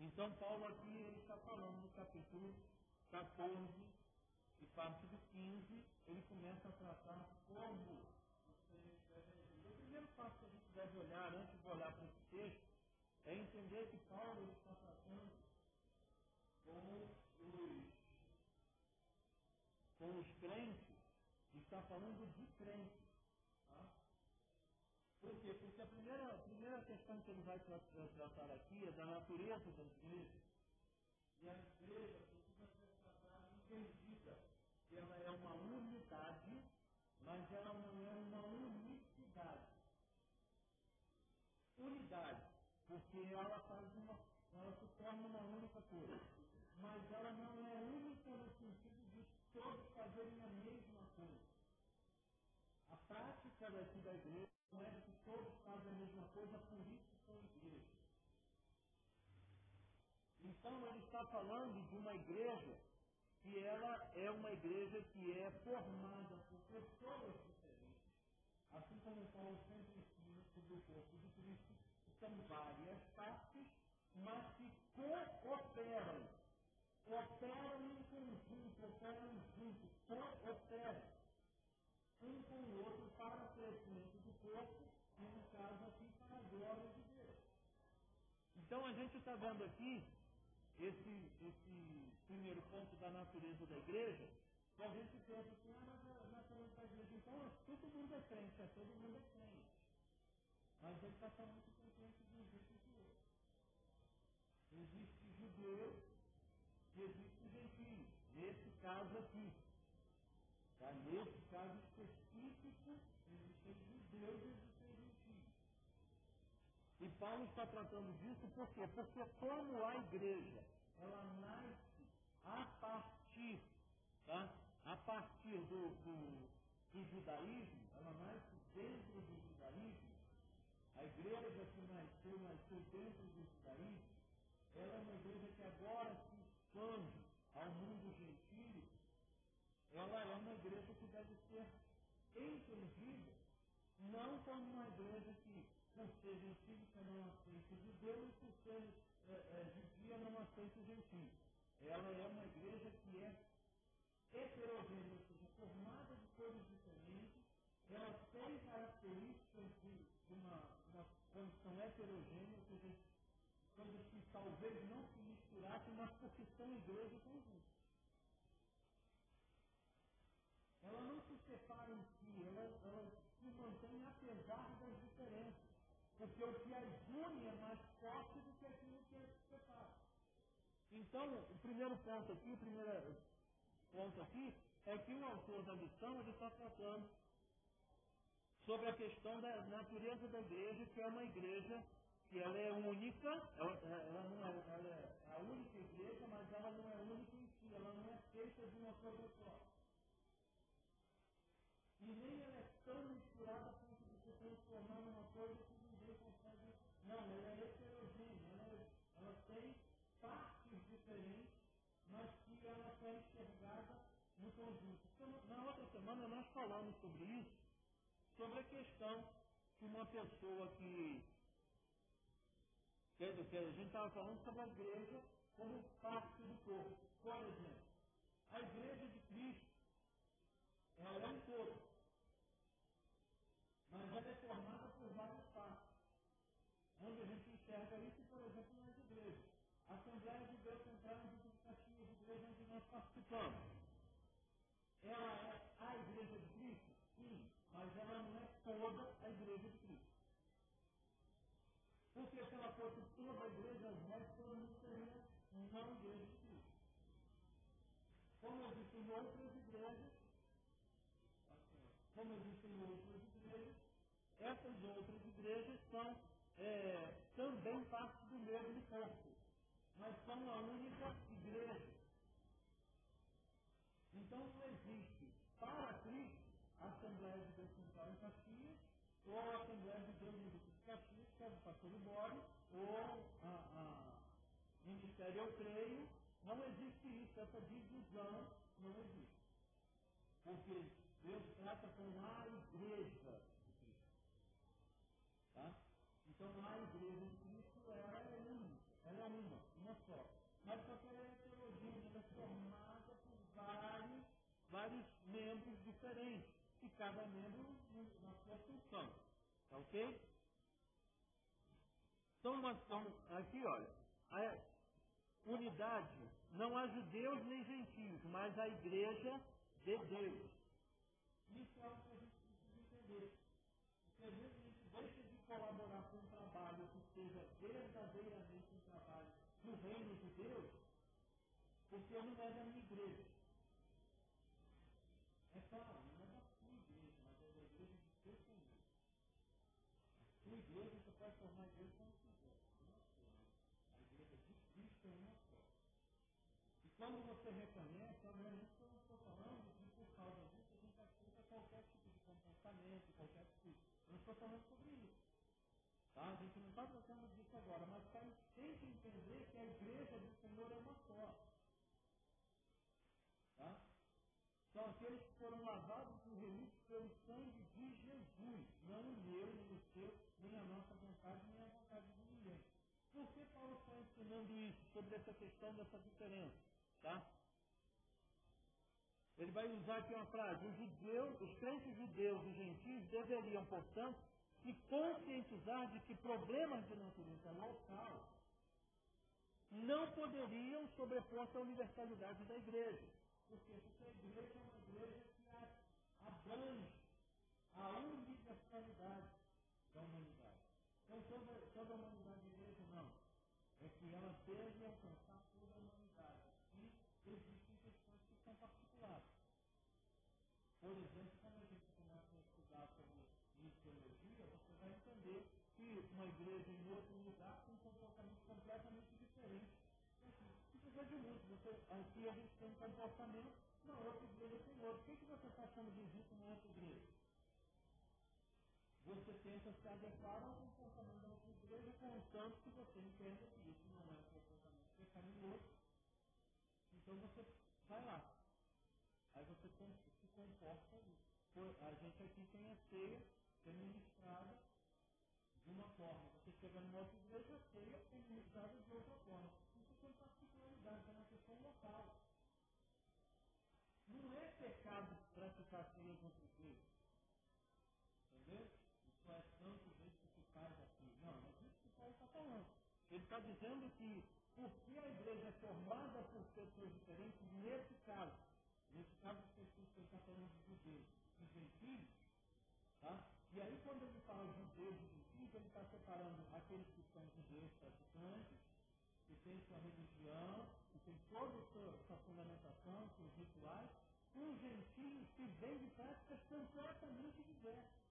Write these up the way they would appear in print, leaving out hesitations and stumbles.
Então, Paulo aqui ele está falando no capítulo 14 e parte do 15, ele começa a tratar como o primeiro passo que a gente deve olhar, antes de olhar para esse texto, é entender que Paulo ele está tratando com os crentes, está falando de crentes. Tá? Por quê? Porque a primeira questão que ele vai tratar aqui é da natureza da igreja. E a igreja precisa ser tratada entendida. Ela é uma unidade, mas ela não é uma unicidade. Unidade, porque ela se torna uma única coisa. Mas ela não é única no sentido de todos fazerem a mesma coisa. A prática daqui da igreja não é que todos fazem a mesma coisa, por isso são igrejas. Então ele está falando de uma igreja que ela é uma igreja que é formada por pessoas diferentes. Assim como Paulo sempre ensina sobre o corpo de Cristo, são várias partes, mas que cooperam. Operam em conjunto, operam juntos, cooperam um com o outro para o crescimento do corpo e, no caso aqui, para a glória de Deus. Então a gente está vendo aqui esse primeiro ponto da natureza da igreja, e a gente pensa assim, mas a natureza da igreja, então todo mundo é crente, todo mundo é crente. Mas ele está falando que tem crente de um jeito e de outro. Existe judeu e existe gentio. Nesse caso aqui. Tá? Nesse caso específico, existem judeus e existem gentios. E Paulo está tratando disso por quê? Porque como a igreja, ela nasce a partir, tá? A partir do judaísmo, ela nasce dentro do judaísmo. A igreja que nasceu dentro do judaísmo, ela é uma igreja que agora se expande ao mundo gentio. Ela é uma igreja que deve ser entendida não como uma igreja que, por ser gentio, não aceita judeu, e por ser judia, não aceita gentio. Ela é uma igreja que é heterogênea, ou seja, formada de coisas diferentes. Ela tem características de uma condição heterogênea, ou seja, coisas que talvez não se misturassem, mas porque são igrejas conjuntas. Ela não se separa em si, ela se mantém apesar das diferenças. Porque o que as une é mais forte do que aquilo que as separa. Então, o primeiro ponto aqui, é que o autor da lição ele está tratando sobre a questão da natureza da igreja, que é uma igreja que ela é única, ela é a única igreja, mas ela não é única em si, ela não é feita de uma coisa só. E nem ela é tão misturada a ponto de se transformar numa coisa que ninguém consegue. Não, ela é heterogênea, ela tem partes diferentes, mas que ela está enxergada no conjunto. Na outra semana nós falamos sobre isso, sobre a questão que uma pessoa que a gente estava falando sobre a igreja como parte do corpo. Por exemplo, a igreja de Cristo, ela é um corpo, mas ela é formada por várias partes. Onde a gente enxerga isso, por exemplo, nas igrejas. A Assembleia de Deus Central de Caxias, a igreja onde nós participamos. Ela é a igreja de Cristo? Sim, mas ela não é toda a igreja de Cristo. Porque se ela fosse toda a igreja, todo mundo seria não igreja de Cristo. Como existem outras igrejas, essas outras igrejas são também parte do mesmo corpo, mas são a única igreja. Então não existe para Cristo a Assembleia de Deus Central em Caxias, ou a Assembleia de Deus em Caxias, que é do pastor Libório, ou a Ministério Eu Creio. Não existe isso, essa divisão não existe. Porque Deus trata com a igreja de Cristo. Tá? Então a igreja de Cristo ela é uma diferente, e cada membro na sua função. Tá ok? Então, aqui, olha, a unidade, não há judeus nem gentios, mas a igreja de Deus. Isso é o que a gente precisa entender. Porque às vezes a gente deixa de colaborar com um trabalho que seja verdadeiramente um trabalho no reino de Deus, porque não é da minha igreja. É claro, não é da sua igreja, mas é da igreja de seu Senhor. A sua igreja você pode formar a igreja como quiser. A igreja de Cristo é uma só. E quando você reconhece, obviamente eu não estou falando de por causa disso a gente aceita qualquer tipo de comportamento, qualquer tipo. Eu não estou falando sobre isso. Tá? A gente não está tratando disso agora, mas tem que entender que a igreja do Senhor é uma só. Tá? São aqueles que foram lavados e remidos pelo sangue de Jesus, não o meu, nem o seu, nem a nossa vontade, nem a vontade de ninguém. Por que Paulo está ensinando isso, sobre essa questão dessa diferença? Tá? Ele vai usar aqui uma frase: os crentes judeus e gentios deveriam, portanto, se conscientizar de que problemas de natureza local não poderiam sobrepor-se à universalidade da igreja. Porque a igreja é uma igreja que abrange a universalidade da humanidade. Então, toda a humanidade da igreja não. É que ela deve alcançar toda a humanidade. E existem questões que são particulares. Por exemplo, quando a gente começa a estudar sobre missiologia, você vai entender que uma igreja em outro lugar tem um comportamento completamente diferente. Não precisa de muito. Aqui a gente tem um comportamento, na outra igreja tem outro. O que você está achando de Egito na outra igreja? Você tenta se adequar ao comportamento da outra igreja, contanto que você entenda que isso não é um comportamento pecaminoso. Então você vai lá. Aí você se comporta ali. A gente aqui tem a ceia que é ministrada de uma forma. Você chega numa outra igreja, a ceia é ministrada de outra forma. Isso tem particularidade, é uma questão local. Não é pecado praticar ceia em outra igreja. Entendeu? Isso é tanto o jeito que se faz aqui. Não, é isso que Paulo está falando. Ele está dizendo que porque a igreja é formada por pessoas diferentes, nesse caso específico ele está falando de judeus e gentios, tá? E aí quando ele fala de judeus e gentios, ele está separando aqueles que são judeus praticantes, que têm sua religião, que têm toda a sua fundamentação, seus rituais, e os gentios que vêm de práticas completamente diversas.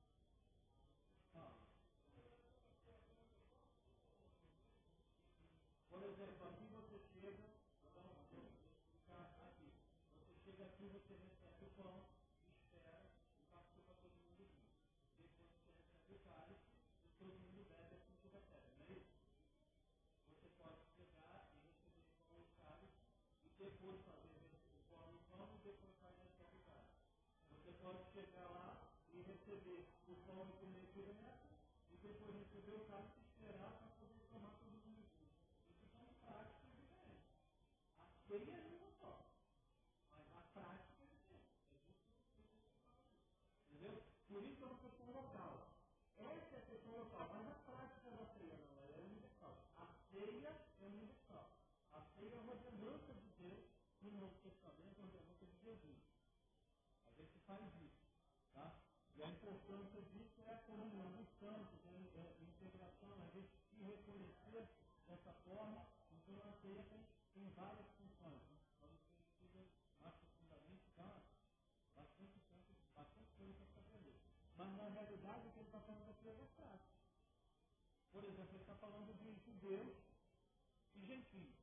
Por exemplo, aqui você chega, você chega aqui, você recebe o pão, espera e participa todo mundo junto. Depois você recebe o cálice e todo mundo bebe assim que recebe, não é isso? Você pode chegar e receber o pão e o cálice e depois fazer o pão e o pão e depois fazer o cálice. Você pode chegar lá e receber o pão e comer direto e depois receber o cálice e esperar para poder tomar todo mundo junto. Isso são práticas diferentes. A ceia é uma só, mas a prática é diferente. Entendeu? Por isso é uma questão local. Essa é a questão local, mas a prática da ceia não, ela é universal. A ceia é universal. A ceia é uma ordenança de Deus no Novo Testamento, uma ordenança de Jesus. A gente faz isso. Tá? E a importância disso é a comunhão dos santos, a integração, a gente se reconhecer dessa forma. Então a ceia tem várias funções. Então você precisa mais profundamente dar bastante tempo, bastante coisa para aprender. Mas na realidade o que ele está falando aqui é prático. Por exemplo, ele está falando de judeus e gentios.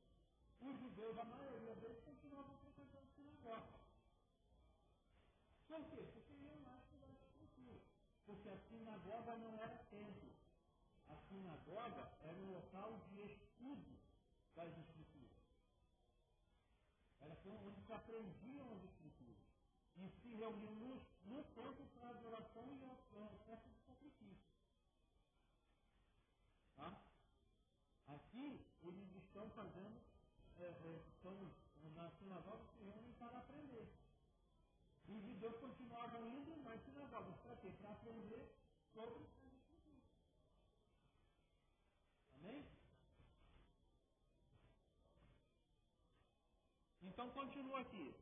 Os judeus, a maioria deles, continuavam frequentando sinagoga. Por quê? Porque iam lá estudar a escritura. Porque a sinagoga não era templo. A sinagoga era um local de estudo das escrituras. Era onde se aprendiam as escrituras. E se reuniam no templo para adoração e oferta de sacrifício. Tá? Aqui, eles estão fazendo, estão na sinagoga se reúnem para aprender. E os judeus continuavam indo nas sinagogas. Para quê? Para aprender sobre. Amém? Então continua aqui.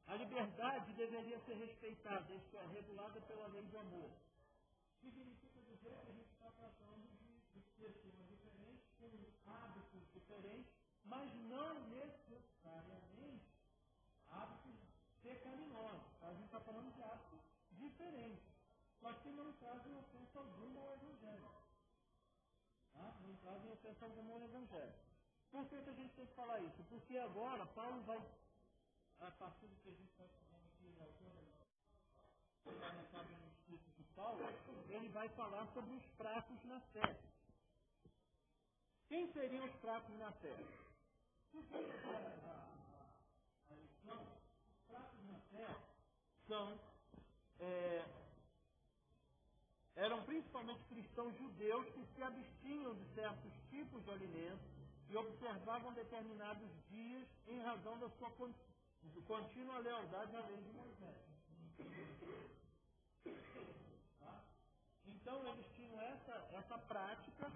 A liberdade deveria ser respeitada, isto é, regulada pela lei do amor. Significa dizer que a gente está tratando de pessoas diferentes, com hábitos diferentes, mas não necessariamente hábitos pecaminosos. A gente está falando de hábitos diferentes, mas que não trazem ofensa alguma ao Evangelho. Tá? Não trazem ofensa alguma ao Evangelho. Por que a gente tem que falar isso? Porque agora Paulo vai, a partir do que a gente está falando aqui, o autor no escrito de Paulo, ele vai falar sobre os fracos na fé. Quem seriam os fracos na fé? Se você quiser a lição, os fracos na fé são, eram principalmente cristãos judeus que se abstinham de certos tipos de alimentos e observavam determinados dias em razão da sua contínua lealdade à lei de Moisés. Tá? Então eles tinham essa prática,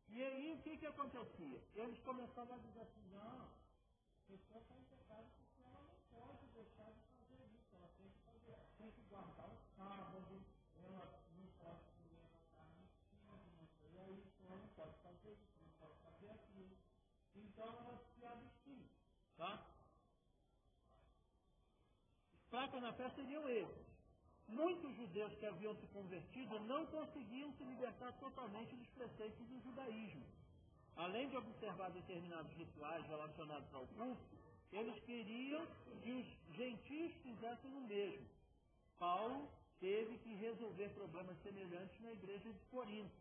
e aí o que acontecia? Eles começavam a dizer assim, não, a pessoa está em pecado porque ela não pode deixar de fazer isso, ela tem que fazer, tem que guardar o sábado, ela não pode comer a carne digna, e aí ela não pode fazer isso, não pode fazer aquilo. Então ela se abstinha. Tá? Fracos na fé seriam eles. Muitos judeus que haviam se convertido não conseguiam se libertar totalmente dos preceitos do judaísmo. Além de observar determinados rituais relacionados ao culto, eles queriam que os gentios fizessem o mesmo. Paulo teve que resolver problemas semelhantes na igreja de Corinto.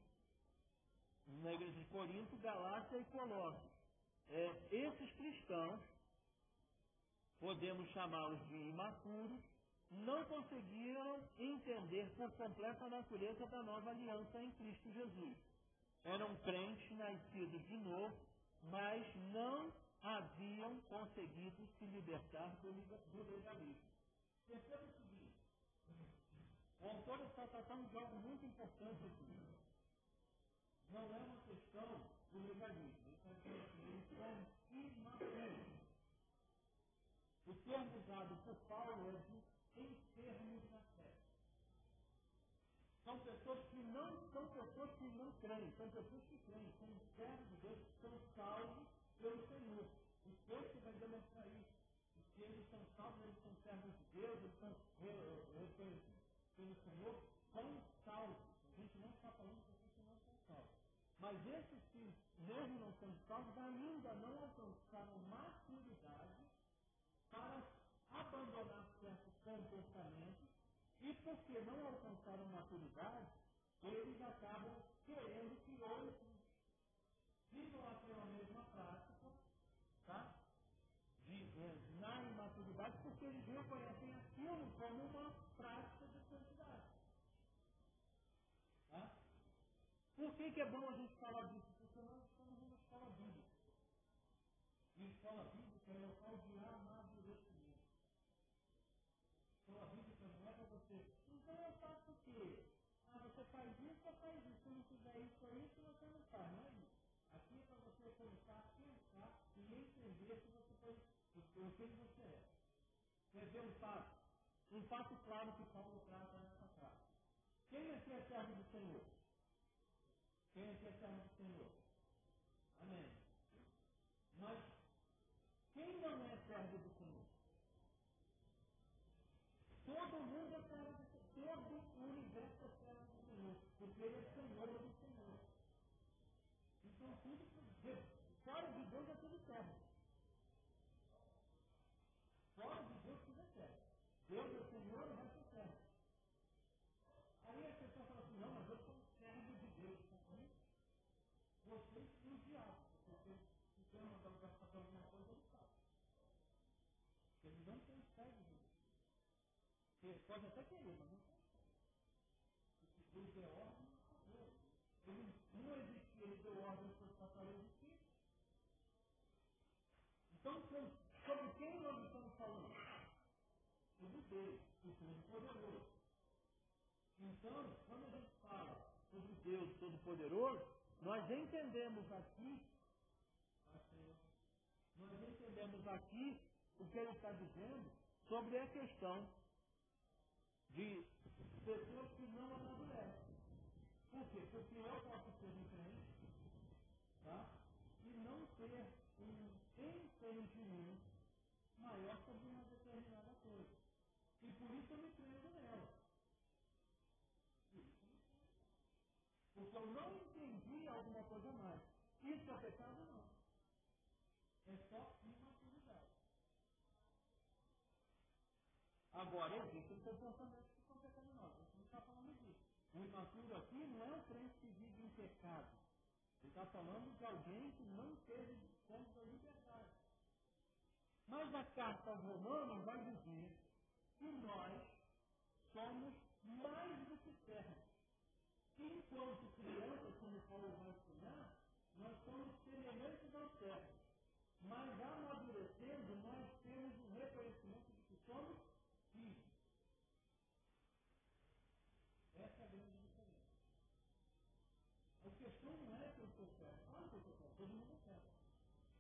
Na igreja de Corinto, Galácia e Colossos. Esses cristãos, podemos chamá-los de imaturos, não conseguiram entender por completo a natureza da nova aliança em Cristo Jesus. Eram crentes nascidos de novo, mas não haviam conseguido se libertar do legalismo. Perceba o seguinte, o autor está tratando de algo muito importante aqui. Não é uma questão do legalismo, ele está dizendo que eles são imaturos. O termo usado por Paulo é de enfermos na fé. São pessoas que não creem, são pessoas que creem, são servos de Deus, são salvos pelo Senhor. O texto vai demonstrar isso. Que eles são salvos, eles são servos de Deus, eles são reconhecidos pelo Senhor, são salvos. A gente não está falando de pessoas que não são salvos. Mas esses que, mesmo não são salvos, ainda não alcançaram maturidade para abandonar certos comportamentos, e porque não alcançaram maturidade, eles acabam querendo que outros vivam aquela mesma prática, tá? Na imaturidade, porque eles reconhecem aquilo como uma prática de santidade. Tá? Por que é bom a gente falar disso? Porque nós estamos numa escola bíblica. E escola bíblica é local de amadurecimento. Escola bíblica não é para você. Então eu faço o quê? Você faz isso ou faz isso? Se não fizer isso ou isso, você não faz. Não é isso. Aqui é para você começar a pensar e entender que você pode, o que você é. Quer ver um fato? Um fato claro que Paulo trata nessa frase. Quem aqui é servo do Senhor? Quem aqui é servo do Senhor? Amém. Mas quem não é servo do Senhor? Todo mundo é servo do Senhor. Todo o universo é servo do Senhor. Porque ele é Senhor do Senhor. Então tudo, fora de Deus é tudo servo. Fora de Deus tudo é servo. Deus é Senhor, o resto é servo. Aí a pessoa fala assim, não, mas eu sou servo de Deus. Vocês e o diabo. Porque se você não mandar o diabo fazer alguma coisa, ele faz. Ele não consegue isso. Ele pode até querer, mas não consegue. Porque Deus deu ordem e acabou. Ele não existia, ele deu ordem para os passaram a existir. Então, sobre quem nós estamos falando? Sobre dele, o Todo-Poderoso. Então, quando a gente fala sobre Deus Todo-Poderoso, nós entendemos aqui o que ele está dizendo sobre a questão de pessoas que não amadurecem. Por quê? Porque eu posso ser um crente, tá? E não ter um entendimento maior sobre uma determinada coisa. E por isso eu me prendo nela. Porque eu não entendi alguma coisa mais. Isso é pecado? Não. É só imaturidade. Agora, existem comportamentos que são pecaminosos. A gente não está falando disso. O imaturo aqui não é um crente que vive em pecado. Ele está falando de alguém que não teve descanso da liberdade. Mas a carta aos Romanos vai dizer que nós somos mais do que servos. Enquanto crianças, como Paulo vai ensinar, nós somos semelhantes aos servos. Mas amadurecendo, nós temos o reconhecimento de que somos filhos. Essa é a grande diferença. A questão não é que eu sou certo. Claro que eu sou certo, todo mundo é certo.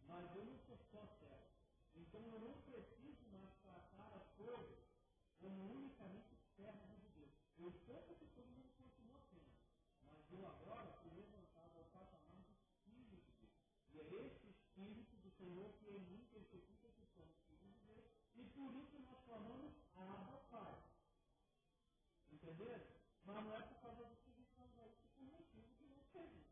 Mas eu não sou só certo. Então eu não preciso mais tratar as coisas como unicamente servos de Deus. Eu sei que todo mundo continua sendo. Mas eu agora fui levantado ao patamar de filho de Deus. E é esse Espírito do Senhor que em mim testifica que somos filhos de Deus. E por isso nós clamamos Abba Pai. Entenderam? Mas não é por causa do que estamos aí, que por motivo que não teve.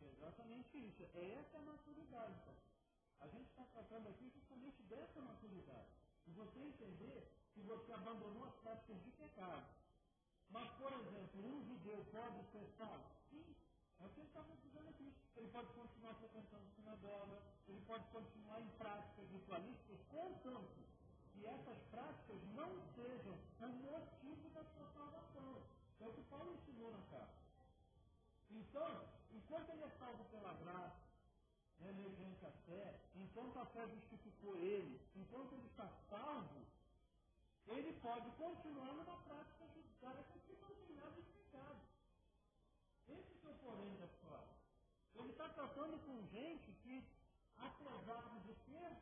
Exatamente isso. É essa a maturidade, cara. A gente está tratando aqui justamente dessa maturidade. E você entender que você abandonou as práticas de pecado. Mas, por exemplo, um judeu pode ser salvo? Sim. É o que ele estava dizendo aqui. Ele pode continuar frequentando a sinagoga, ele pode continuar em práticas ritualísticas, contanto que essas práticas não sejam o motivo da sua salvação. É o que Paulo ensinou na carta. Então, enquanto ele é salvo pela graça, mediante a fé, enquanto a fé justificou ele, enquanto ele está salvo, ele pode continuar numa prática judaica que não tem nada de pecado. Esse que é o porém da história. Ele está tratando com gente que, apesar de ter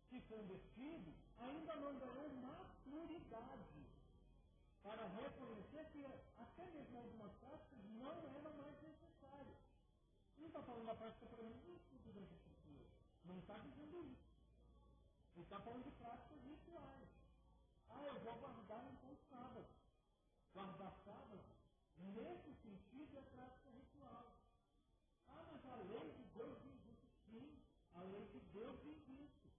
se convertido, ainda não ganhou maturidade para reconhecer que até mesmo algumas práticas não eram mais necessárias. Não está falando da prática, por exemplo, do estudo das escrituras. Não está dizendo isso. Ele está falando de práticas rituais. Ah, eu vou guardar então o sábado. Guardar sábado, nesse sentido, é prática ritual. Ah, mas a lei de Deus diz isso. Sim, a lei de Deus diz isso.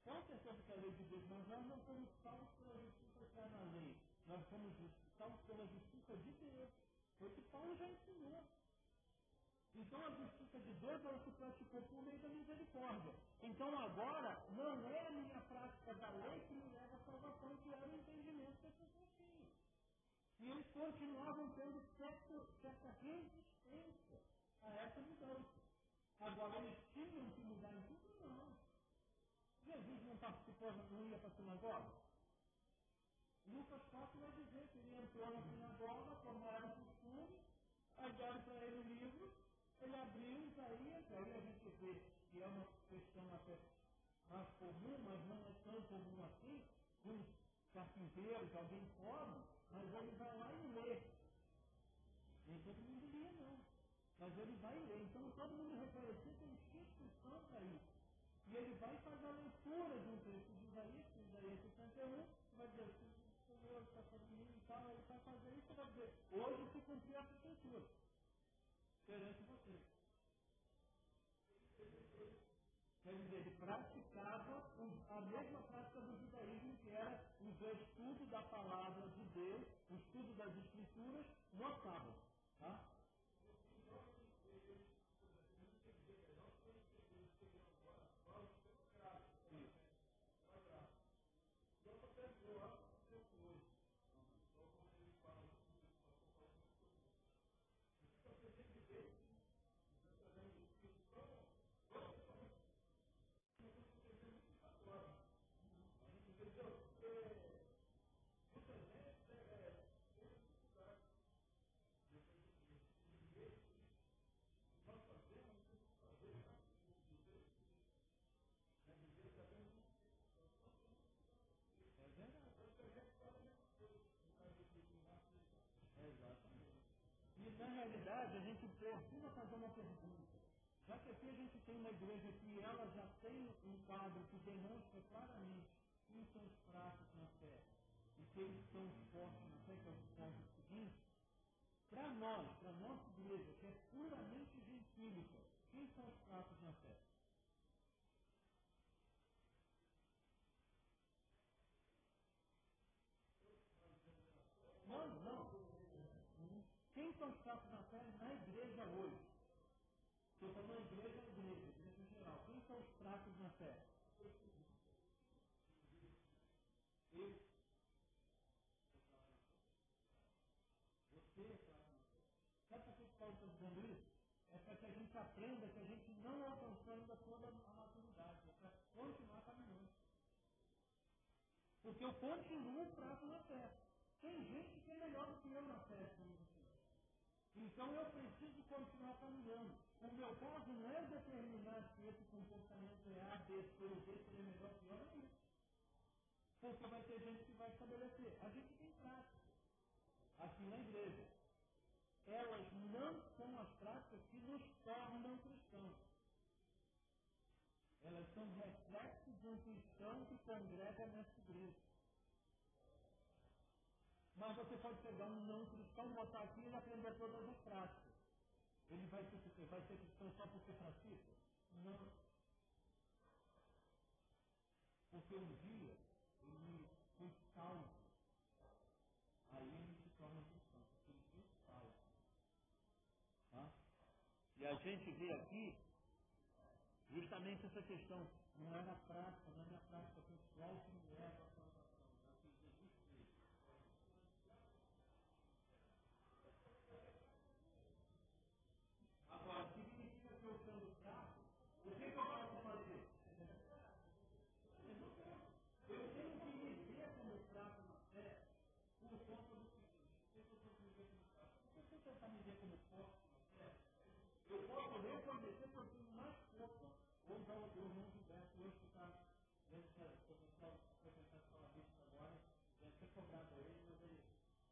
Com certeza que a lei de Deus, mas nós não somos salvos pela justiça que há na lei. Nós somos salvos pela justiça de Deus. Foi o que Paulo já ensinou. Então a justiça de Deus ela se praticou por meio da misericórdia. Então agora não é a minha prática da lei que me leva à salvação, que era o entendimento que as pessoas tinham. E eles continuavam tendo certa resistência a essa mudança. Agora eles tinham que mudar em tudo? Não. Jesus não participou, não ia para a sinagoga? Lucas 4 vai dizer que ele entrou na sinagoga, como era o costume, aí deram para ele o livro, ele abriu Isaías, aí a gente vê que é uma questão até mais comum, mas não é tão comum assim, uns carpinteiros, alguém pobre, mas ele vai lá e lê. Nem todo mundo lia, não. Mas ele vai ler. Então todo mundo reconhecer que tem instituição para isso. E ele vai fazer a leitura de um texto de Isaías 61, vai dizer, se o Senhor está sobre mim e tal, ele vai fazer isso e vai dizer, hoje se cumpriu essa escritura perante você. Quer dizer, ele praticava a mesma prática do judaísmo, que era o estudo da palavra de Deus, o estudo das escrituras no sábado. Tá? É verdade. Exatamente. E na realidade a gente precisa fazer uma pergunta. Já que aqui a gente tem uma igreja que ela já tem um quadro que demonstra claramente quem são os fracos na fé e quem são os fortes na fé, que é o ponto seguinte, para nós, para a nossa igreja, que é puramente gentílica, quem são os fracos na fé? Não, não. Quem são os fracos na fé na igreja hoje? Estou falando igreja em geral. Quem são os fracos na fé? Eu, você é fraco na fé. Sabe por que Paulo está dizendo isso? É para que a gente aprenda que a gente não alcançou ainda toda a maturidade. É para continuar caminhando. Porque eu continuo fraco na fé. Tem gente que é melhor do que eu na fé, como você. Então eu preciso continuar caminhando. O meu caso não é determinar se esse comportamento é A, B, C ou D, se ele é melhor ou pior, não é isso. Porque vai ter gente que vai estabelecer. A gente tem prática aqui na igreja. Elas não são as práticas que nos tornam cristãos. Elas são reflexos de um cristão que congrega nessa igreja. Mas você pode pegar um não cristão, botar aqui e ele aprender todas as práticas. Ele vai ser cristão só porque pratica? Não. Porque um dia ele foi salvo. Aí ele se torna cristão. Porque ele foi salvo. Tá? E a gente vê aqui justamente essa questão. Não é na prática, não é na prática pessoal que me leva à salvação. É o que Jesus fez. Agora, significa que eu sendo fraco, o que eu posso fazer? Eu tenho que me ver como fraco na fé por conta do seguinte. Por que eu tenho que me ver como fraco? Porque se eu tentar me ver como forte na fé, eu posso reconhecer que eu tenho mais força, ou usar o irmão Gilberto hoje que está dentro da potencial frequentar a escola bíblica agora, deve ter cobrado a ele, mas ele,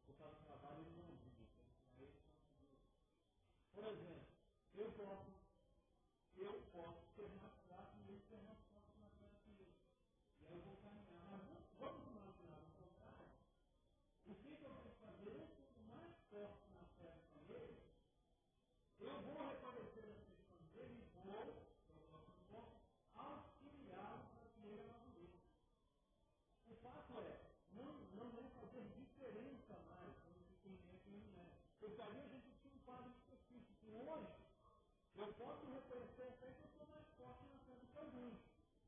por causa do trabalho, ele não vive. Aí, por exemplo, eu posso ser mais fraco e ele ser mais forte na fé que eu. E aí eu vou caminhar. Mas vamos imaginar o contrário. O que eu vou fazer? Eu sou mais forte na fé que ele. Eu vou reconhecer as questões dele e vou auxiliá-lo para que ele amadureça. O fato é, não é fazer diferença mais entre quem é e quem não é. Porque ali a gente tinha um quadro específico. Hoje, eu posso reconhecer até que eu sou mais forte na fé do que alguns.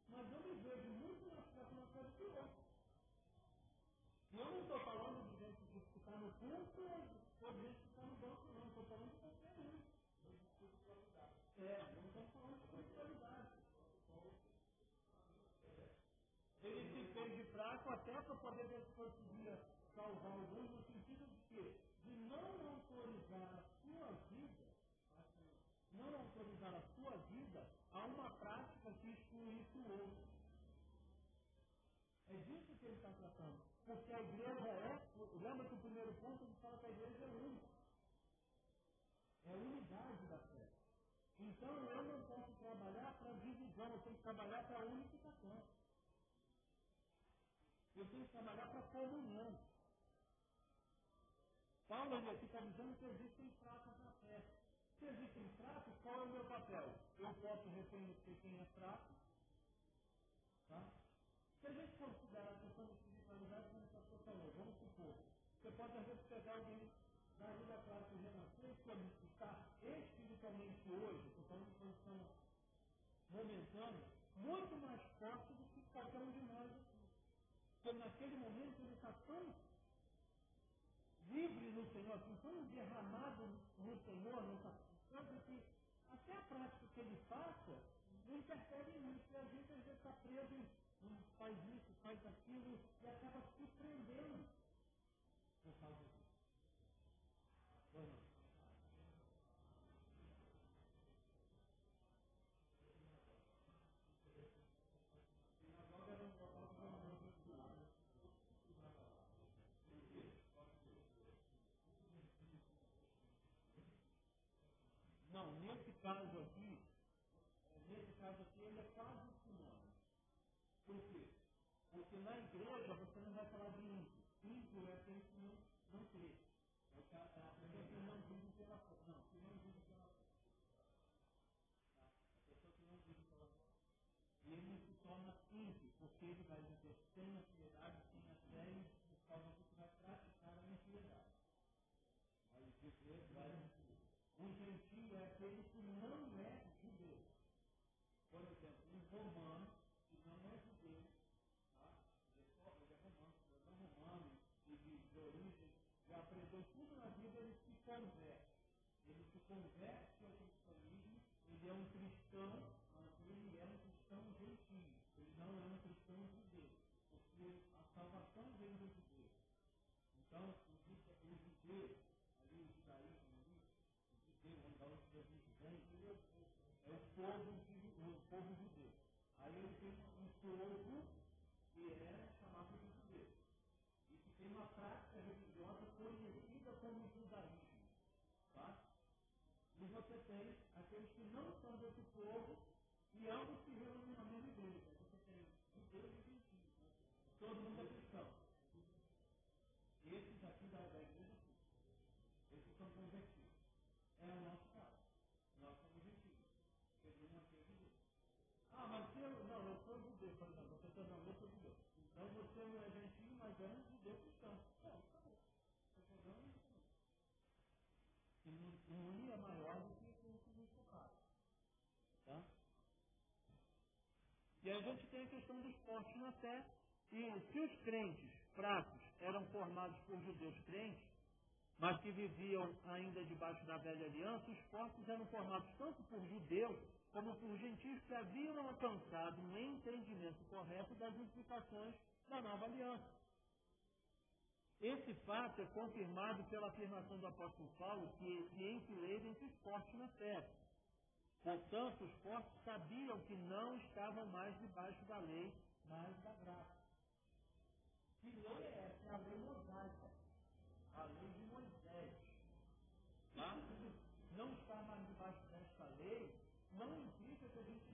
Mas eu me vejo muito mais forte na fé do que outros. E eu não estou falando de gente que está no culto ou de gente que está no banco, não. Estou falando de qualquer um. Não estamos falando de espiritualidade. Ele se fez de fraco até para poder ver se conseguia salvar alguns, no sentido de quê? De não autorizar a sua vida, não autorizar a sua vida a uma prática que excluísse o outro. É disso que ele está tratando. Porque a igreja lembra que o primeiro ponto ele fala que a igreja é única. É a unidade da fé. Então eu não posso trabalhar para divisão, eu tenho que trabalhar para unificação. Eu tenho que trabalhar para comunhão. Paulo aqui está dizendo que existem fracos na fé. Se existem fracos, qual é o meu papel? Eu posso reconhecer quem é fraco, tá? Se a gente considerar a questão de espiritualidade, como o pastor falou, vamos supor, você pode às vezes pegar alguém da vida clássica renascente que está espiritualmente hoje, estou falando de posição momentânea, muito mais forte do que qualquer um de nós aqui. Porque naquele momento ele está tão livre no Senhor, assim, tão derramado no Senhor, nessa coisa que até a prática que ele faça não interfere muito, porque a gente às vezes está preso em faz isso, faz aquilo, e acaba se prendendo por causa disso. Ou não? Não, nesse caso aqui ele é quase um sinônimo. Por quê? Porque na igreja você não vai falar de ímpio. Ímpio é aquele que não crê. É a pessoa que não vive pela fé. Não, que não vive pela fé. A pessoa que não vive pela fé. E ele se torna ímpio, porque ele vai viver sem a piedade, sem a fé, e por causa disso vai praticar a impiedade. Vai viver, vai viver. O gentio é aquele que não é judeu. Por exemplo, um romano que não é judeu, tá? Ele é romano, cidadão romano, e de origem, já aprendeu tudo na vida, ele se converte. Ele se converte ao cristianismo, ele é um cristão, mas ele é um cristão gentio. Ele não é um cristão judeu, porque a salvação vem do judeu. Então, o judeu, ali o judaísmo, ali, o judeu, vamos dar outro exemplo, é o povo judeu. Aí ele tem um povo que é chamado de judeu. E que tem uma prática religiosa conhecida como judaísmo. Tá? E você tem aqueles que não são desse povo e ambos se reúnem na mesma igreja. Você tem judeus e gentios. Todo mundo é cristão. Esses aqui da igreja, esses são convertidos. É o nosso caso. Nós somos gentios. Devemos ser judeus. Ah, mas se eu. Não, eu sou judeu, por exemplo. Você não, eu sou judeu. Então você não é gentio, mas é um judeu cristão. Não, acabou. O problema é isso. E não é maior do que o que nos separa. Tá? E a gente tem a questão dos postos na fé. E se os crentes fracos eram formados por judeus crentes, mas que viviam ainda debaixo da velha aliança, os fortes eram formados tanto por judeus como por gentios que haviam alcançado um entendimento correto das implicações da nova aliança. Esse fato é confirmado pela afirmação do apóstolo Paulo que enfileira entre os fortes na fé. Portanto, os fortes sabiam que não estavam mais debaixo da lei, mas da graça. Que lei é essa? É a lei mosaica, a lei de Moisés. Tá? Não estar mais debaixo desta lei não implica que a gente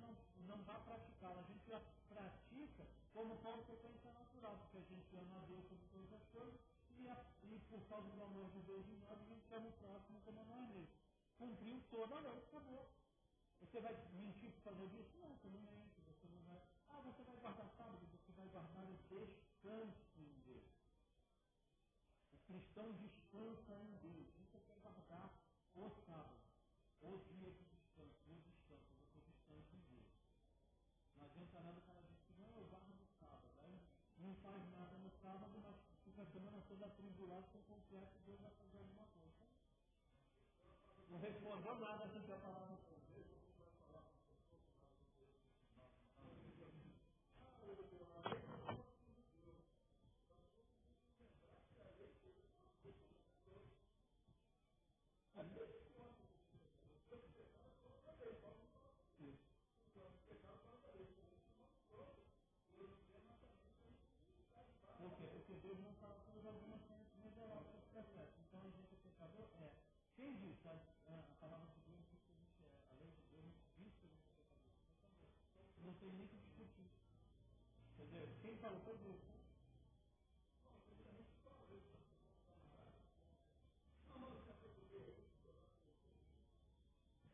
não vá praticar. A gente pratica como consequência natural, porque a gente ama a Deus sobre todas as coisas e por causa do amor de Deus em nós, a gente ama o próximo como a nós mesmos. Cumpriu toda a lei, acabou. Você vai mentir por causa disso? Não, você não mente, você não vai. Ah, você vai guardar sábado, você vai guardar o descanso em Deus. O cristão descansa em Deus. Você quer guardar o sábado, o dia de descanso, você descansa em Deus. Não adianta nada o cara dizer que não, eu guardo no sábado. Aí não faz nada no sábado, mas fica a semana toda atribulado com confiar que Deus vai fazer alguma coisa. Não respondeu nada assim que eu falar no fundo. Por quê? Porque Deus não fala que algumas coisas melhorar o seu processo. Então a gente é pecador? É. Quem disse? A Não tem nem que discutir. Entendeu? Quem falou foi Deus.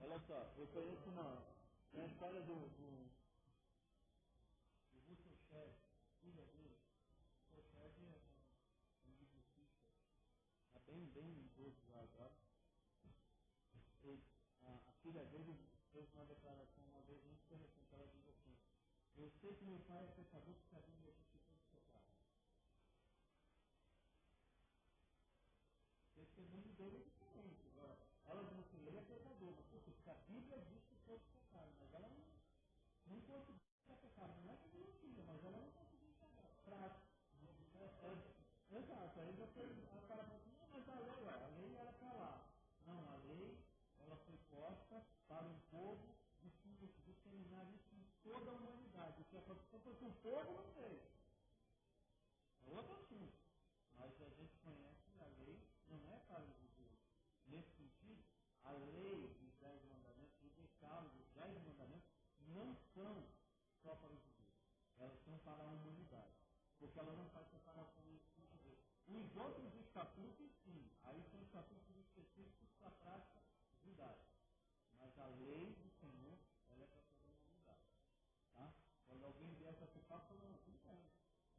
Olha só, eu conheço na história do Russell Shedd, filha dele. O Shedd é um musicista, está bem idoso lá agora. A filha dele fez uma declaração uma vez muito interessante. Ela diz assim: eu sei que meu pai é pecador porque a Bíblia diz que todos pecaram. O testemunho dele é diferente. Agora, ela diz assim: ele é pecador, mas porque a Bíblia diz que todos pecaram. Mas ela não conseguiu pecar. Não é que não tinha, mas ela não conseguiu pecar. Exato, aí você, a cara falou assim: não, mas a lei era para lá. Não, a lei, ela foi posta para um povo disseminar isso em toda a humanidade. O que aconteceu foi que o povo não fez. É outro assunto. Mas a gente conhece que a lei não é para os judeus. Nesse sentido, a lei dos 10 mandamentos, o decálogo dos 10 mandamentos, não são só para os judeus. Elas são para a humanidade. Porque ela não faz separação entre os judeus. Os outros estatutos, sim. Aí são estatutos específicos para a prática judaica. Mas a lei do Senhor, ela é para toda a humanidade. Tá? Quando alguém vier para se falar, não, tudo bem.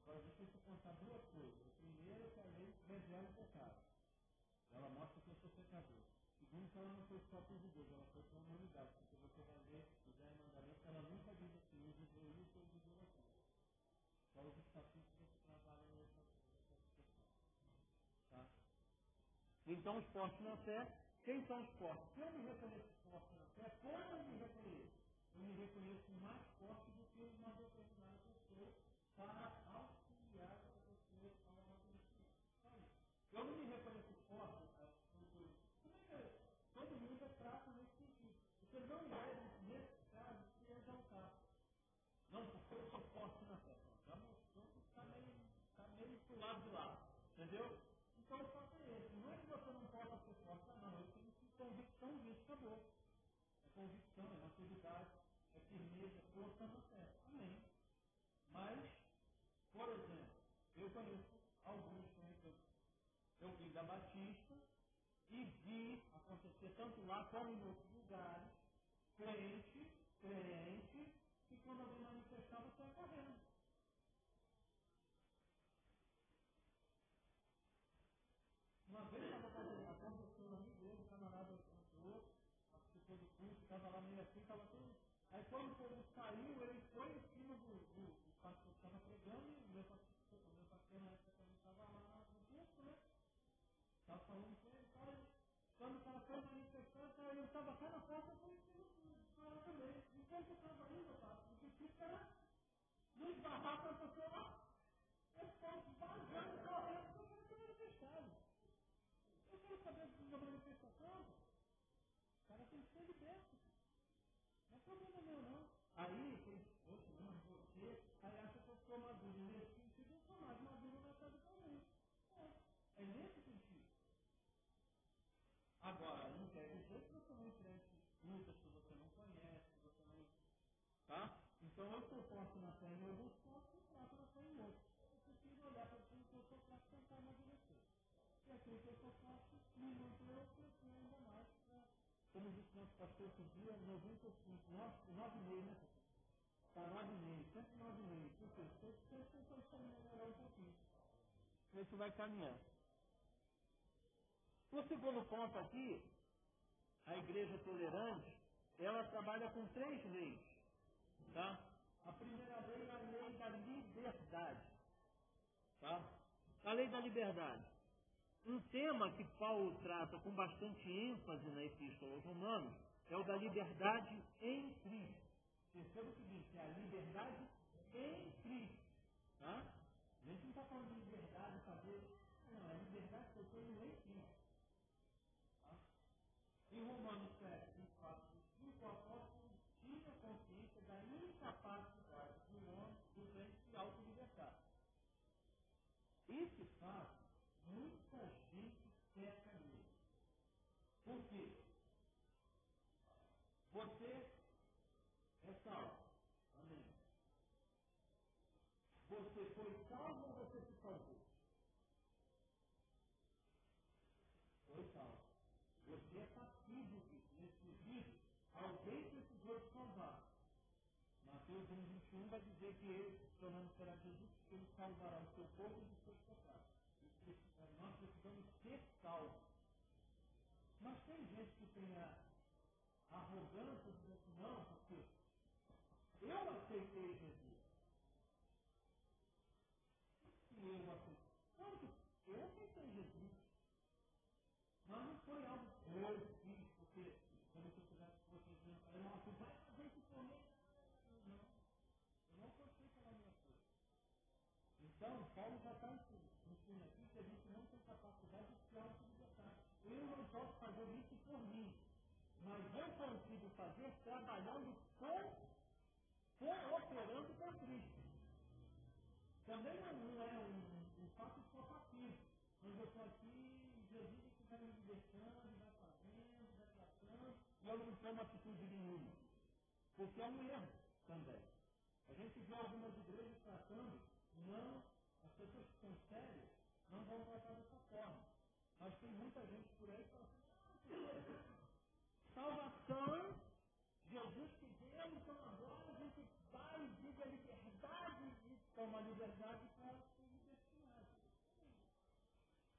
Agora, deixa eu te contar duas coisas. A primeira é que a lei revela o pecado. Ela mostra que eu sou pecador. Segundo, que ela não foi só para os judeus, ela foi para a humanidade. Porque você vai ver os 10 mandamentos, ela nunca diz assim, o judeu isso ou o judeu aquilo. Só os estatutos que trabalham nessa questão. Tá? Então, os fortes na fé, quem são os fortes? Se eu me reconheço forte na fé, como eu me reconheço? Eu me reconheço mais forte do que uma determinada pessoa para auxiliar essa pessoa ao amadurecimento. Sabe? Eu não me reconheço forte, como é que é? Todo mundo é fraco nesse sentido. Você não deve, nesse caso, se exaltar. Não, porque eu sou forte na fé. Já mostrou que está meio pro lado de lá. Entendeu? Então o fato é esse. Não é que você não possa ser forte, não. Eu tenho que convicção disso, acabou. É convicção, é maturidade, é firmeza, é força na fé. Amém. Mas, por exemplo, eu conheço alguns que eu vim da Batista e vi acontecer tanto lá como em outros lugares, crente, que quando alguém manifestava, saia correndo. Uma vez estava acontecendo na minha igreja, o camarada entrou, participou do curso, estava lá meio assim, estava tudo. Aí quando o povo saiu, ele foi em cima do pastor que estava pregando, e o meu pastor na época também estava lá no curso, né? Estava falando com ele, cara, quando o cara foi manifestar, ele estava só na porta, eu fui em cima do cara também. Enquanto eu estava indo, o objetivo era não esbarrar para a pessoa lá. Eu estava vazando, correndo, porque eu estava manifestado. Eu quero saber da manifestação. O cara tem que ser liberto. Não é problema meu, não. Aí, tem, poxa, não, você, aí acha que eu sou maduro. Nesse sentido, eu sou mais maduro radicalmente. É nesse sentido. Agora, não quer dizer que você não enfrente lutas que você não conhece, que você não. Tá? Então, eu sou forte na fé em alguns pontos e fraco na fé em outros. Eu preciso olhar para aquilo que eu sou fraco e tentar amadurecer. E aquilo que eu sou forte, me manter ou crescer ainda mais. Como disse nosso pastor esse dia, 95, 9,5, né? Está 9,5, sempre 9,5. Por quê? Porque você tem que melhorar um pouquinho. Isso vai caminhar. O segundo ponto aqui, a igreja tolerante, ela trabalha com 3 leis. Tá? A primeira lei é a lei da liberdade. Tá? A lei da liberdade. Um tema que Paulo trata com bastante ênfase na Epístola aos Romanos é o da liberdade em Cristo. Perceba o seguinte, é a liberdade em Cristo. Tá? A gente não está falando de liberdade fazer. Não, é liberdade que eu tenho em Cristo. Tá? Em Romanos 7, 24, 25, o apóstolo tinha consciência da incapacidade do homem do bem se autolibertar. Esse fato, muita gente peca nele. Por quê? Você é salvo. Amém. Mateus 1:21 vai dizer que ele, seu nome será Jesus, que ele salvará o seu povo dos seus pecados. Nós precisamos ser salvos. Mas tem gente que tem a arrogância de dizer assim, não, porque eu aceitei Jesus. E eu aceitei. Não, eu aceitei Jesus. Mas não foi algo que eu fiz, porque quando eu tivesse que vocês pensarem, nossa, vai fazer isso comigo. Não, eu não postei pela minha força. Então, Paulo já está ensinando aqui que a gente não tem capacidade de se auto-libertar. Eu não posso fazer isso por mim, mas eu consigo fazer trabalhando operando com Cristo. Também não é um fato sofativo. Quando eu estou aqui, Jesus é que vai me libertando, vai fazendo, vai tratando, e eu não tomo atitude nenhuma. Porque é um erro também. A gente vê algumas igrejas tratando, não, as pessoas que são sérias não vão tratar dessa forma. Mas tem muita gente por aí que fala assim, salvação, Jesus que deu, então agora a gente vai e vive a liberdade e toma a liberdade para ser libertinagem.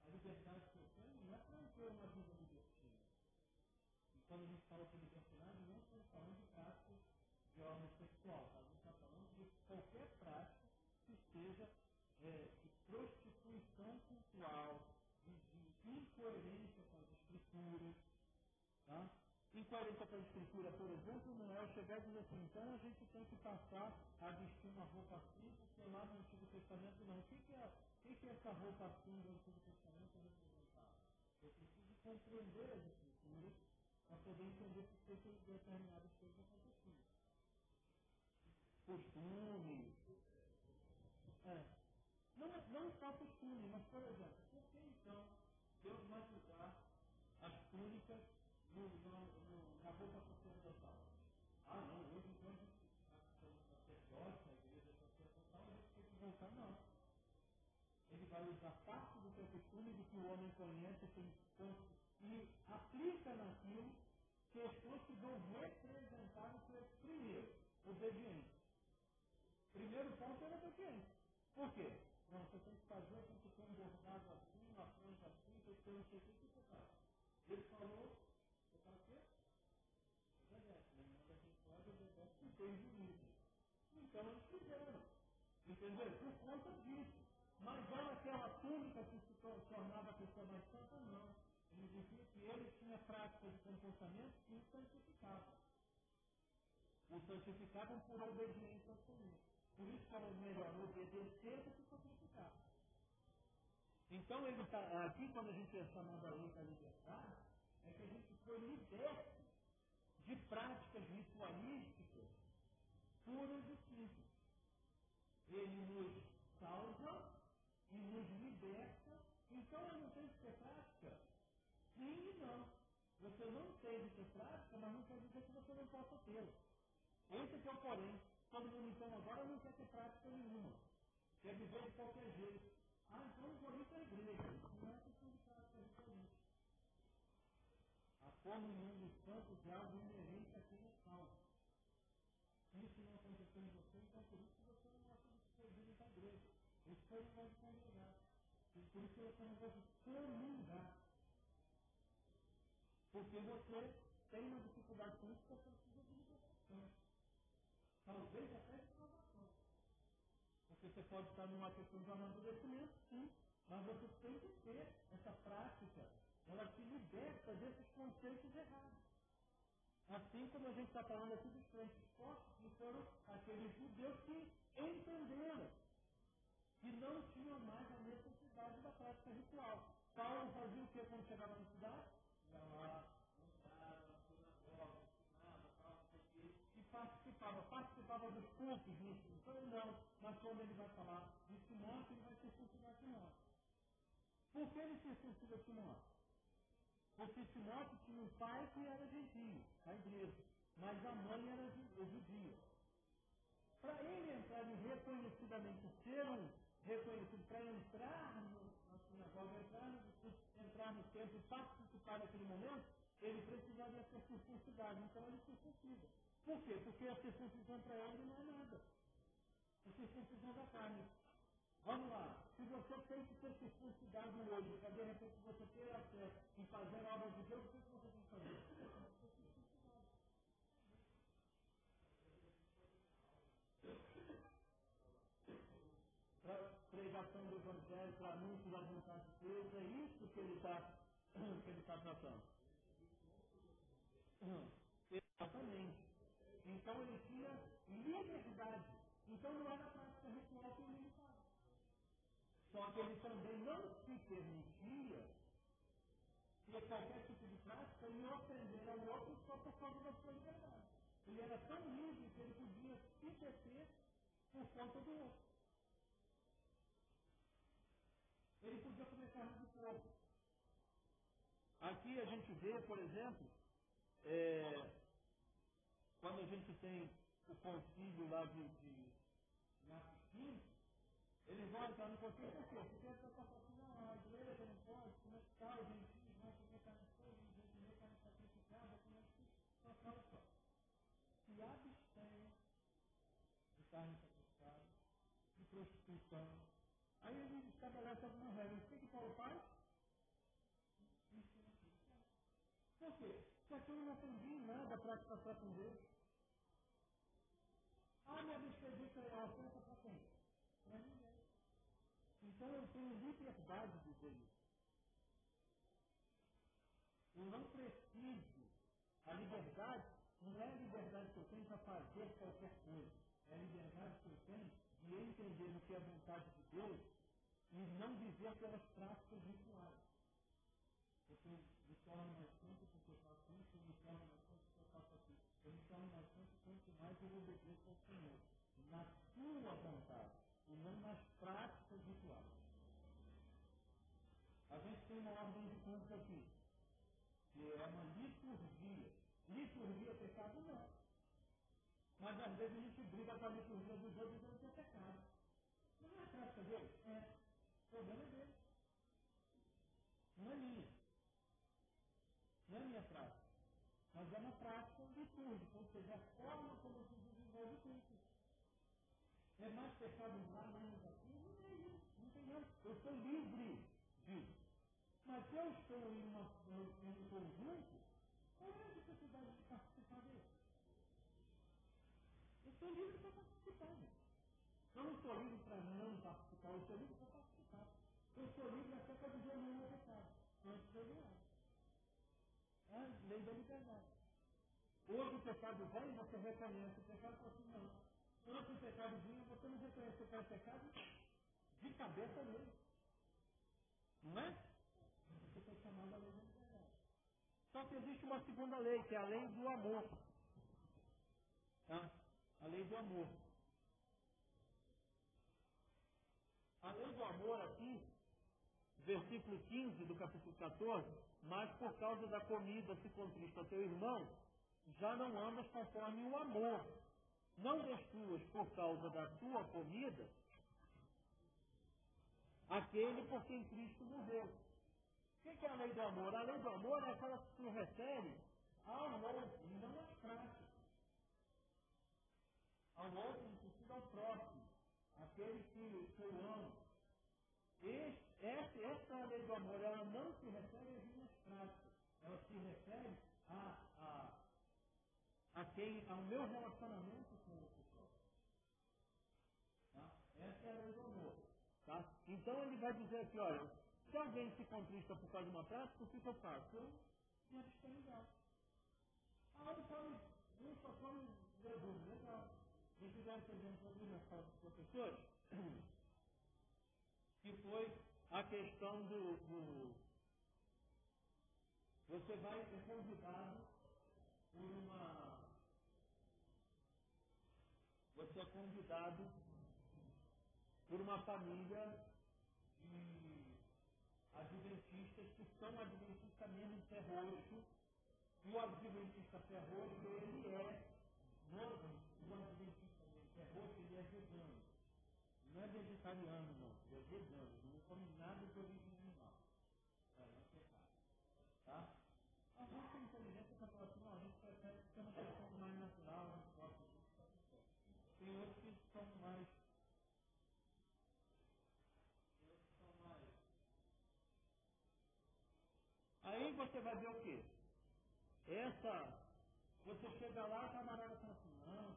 A liberdade que eu tenho não é para eu ter uma vida libertina. E quando a gente fala de libertinagem, não estamos falando de prática de ordem sexual, tá? A gente está falando de qualquer prática que seja de prostituição cultural, de incoerência com as escrituras, tá? Incoerência com a escritura, por exemplo, não é eu chegar e dizer assim, então a gente tem que passar a vestir uma roupa assim, porque lá no Antigo Testamento não. O que essa roupa assim do Antigo Testamento representava? Eu preciso compreender as escrituras para poder entender por que determinadas coisas aconteciam. Costume. Não só costume, mas, por exemplo, por que então Deus vai usar as túnicas na roupa sacerdotal? Ah, não, hoje então a gente está como sacerdote, a igreja sacerdotal, a gente tem que voltar, não. Ele vai usar parte do seu costume, do que o homem conhece, e aplica naquilo questões que vão representar o seu primeiro, obediência. Primeiro ponto é a obediência. Por quê? Não, você tem que fazer, tem que ter um bordado assim, uma franja assim, tem que ter não sei o que você faz. Ele falou, você faz o quê? Obedece. Ele manda quem pode, obedece e tem juízo. Então eles fizeram. Entendeu? Por conta disso. Mas era aquela túnica que se tornava a pessoa mais santa? Não. Ele dizia que ele tinha prática de comportamento que o santificava. O santificavam por obediência ao Senhor. Por isso que era melhor obedecer do que sacrificar. Então, ele tá, aqui, quando a gente é chamado a luta a libertar, é que a gente foi liberto de práticas ritualísticas puras e simples. Ele nos salva e nos liberta. Então, eu não tenho que ter prática? Sim e não. Você não tem que ter prática, mas não quer dizer que você não possa tê-la. Esse é o porém. Todo mundo então agora não quer ter prática nenhuma. Quer viver de qualquer jeito. Ah, então eu vou ir para a igreja. Isso não é questão de prática ritualística. A comunhão dos santos é algo inerente a quem é salvo. Se isso não aconteceu em você, então por isso que você não gosta de servir na igreja. Por isso que você não gosta de congregar. Por isso que você não gosta de comungar. Porque você tem uma dificuldade com isso que você precisa de libertação. Talvez até de salvação. Porque você pode estar numa questão de amadurecimento, sim, mas você tem que ter essa prática. Ela te liberta desses conceitos errados. Assim como a gente está falando aqui dos crentes fortes, que foram aqueles judeus que entenderam que não tinham mais a necessidade da prática ritual. Paulo fazia o que quando chegava na cidade? Ia lá, entrava na sinagoga, ensinava, tal, não sei o quê, e participava dos cultos nisso. Então não, mas quando ele vai falar de Timóteo, ele vai circuncidar Timóteo. Por que ele circuncida Timóteo? Porque Timóteo tinha um pai que era gentio, a igreja, mas a mãe era judia. Para ele entrar em reconhecidamente, ser um reconhecido, para entrar na sinagoga, entrar no templo e participar daquele momento, ele precisaria ser circuncidado. Então ele circuncida. Por quê? Porque a circuncisão para ele não é nada. A circuncisão da carne. Vamos lá. Se você tem que ser circuncidado hoje, para de repente você ter acesso em fazer a obra de Deus, o que você tem que fazer? Para pregação do Evangelho, para anúncio da vontade de Deus, é isso que ele está tratando. Exatamente. Então ele tinha liberdade. Então não era prática ritual que ele limitava. Só que ele também não se permitia ter qualquer tipo de prática e ofender ao outro só por causa da sua liberdade. Ele era tão livre que ele podia se deter por conta do outro. Ele podia comer carne de porco. Aqui a gente vê, por exemplo, quando a gente tem o concílio lá de Atos 15, eles vão entrar no concílio por quê? Porque a pessoa fala assim, não, a igreja não pode, como é que está, os gentios vão comer carne de porco, os gentios comer carne sacrificada, como é que... Só fala só. Se abstém de carne sacrificada, de prostituição. Aí ele estabelece algumas regras. O que Paulo faz? Por quê? Porque aquilo não atendia em nada para a com Deus. Ah, minha despedida é a ofensa para quem? Para ninguém. Então eu tenho liberdade de dizer isso. Eu não preciso. A liberdade não é a liberdade que eu tenho para fazer qualquer coisa. É a liberdade que eu tenho de entender o que é a vontade de Deus e não viver pelas práticas rituais. Porque eu me torno mais santo porque eu faço isso, eu me torno mais santo porque eu faço aquilo. Eu me torno mais santo quanto mais eu obedeço ao Senhor. Na sua vontade, e não nas práticas rituais. A gente tem uma ordem de culto aqui, que é uma liturgia. Liturgia é pecado? Não. Mas às vezes a gente briga com a liturgia dos outros dizendo que é pecado. Não é a prática dele? É. O problema é dele. Não é minha. Não é minha prática. Mas é uma prática litúrgica, ou seja, a forma como se desenvolve o culto. É mais pecado lá, menos aqui? Não é isso. Não tem nada. Eu sou livre disso. Mas se eu estou em um conjunto, qual é a necessidade de participar dele? Eu estou livre para participar. Eu não estou livre para não participar, eu estou livre para participar. Eu estou livre até para dizer não ao pecado. Antes eu não era. É a lei da liberdade. Hoje o pecado vem, você reconhece o pecado e fala assim, não. Antes o pecado vinha, você não reconhece o pecado de cabeça mesmo. Não é? Você foi chamado a lei da liberdade. Só que existe uma segunda lei, que é a lei do amor. Tá? A lei do amor. A lei do amor aqui, versículo 15 do capítulo 14, mas por causa da comida se contrista teu irmão, já não andas conforme o amor. Não destruas por causa da tua comida aquele por quem Cristo morreu. O que é a lei do amor? A lei do amor é aquela que se refere ao outro, e não às práticas. Ao outro, no sentido ao próximo, aquele que eu amo. Essa é a lei do amor. Ela não se refere às minhas práticas. Ela se refere ao meu relacionamento com o outro. Tá? Essa é a lei do amor. Tá? Então ele vai dizer aqui, olha, se alguém se contrista por causa de uma prática, o que eu faço? Eu me abstenho dela. Ah, ele come, eu só come legumes, legal. E fizeram, por exemplo, algumas falas dos professores, que foi a questão você vai ser convidado por uma. Você é convidado por uma família de adventistas que são adventistas mesmo ferroxo. E o adventista ferroxo, ele é o adventista ferroxo, ele é vegano. Não é vegetariano, não. Ele é vegano. Ele não come nada de origem animal. Não é pecado. Tá? A gente tem inteligência para falar assim, não, a gente prefere que seja uma questão mais natural, você vai ver o quê? Você chega lá, a camarada fala assim, não,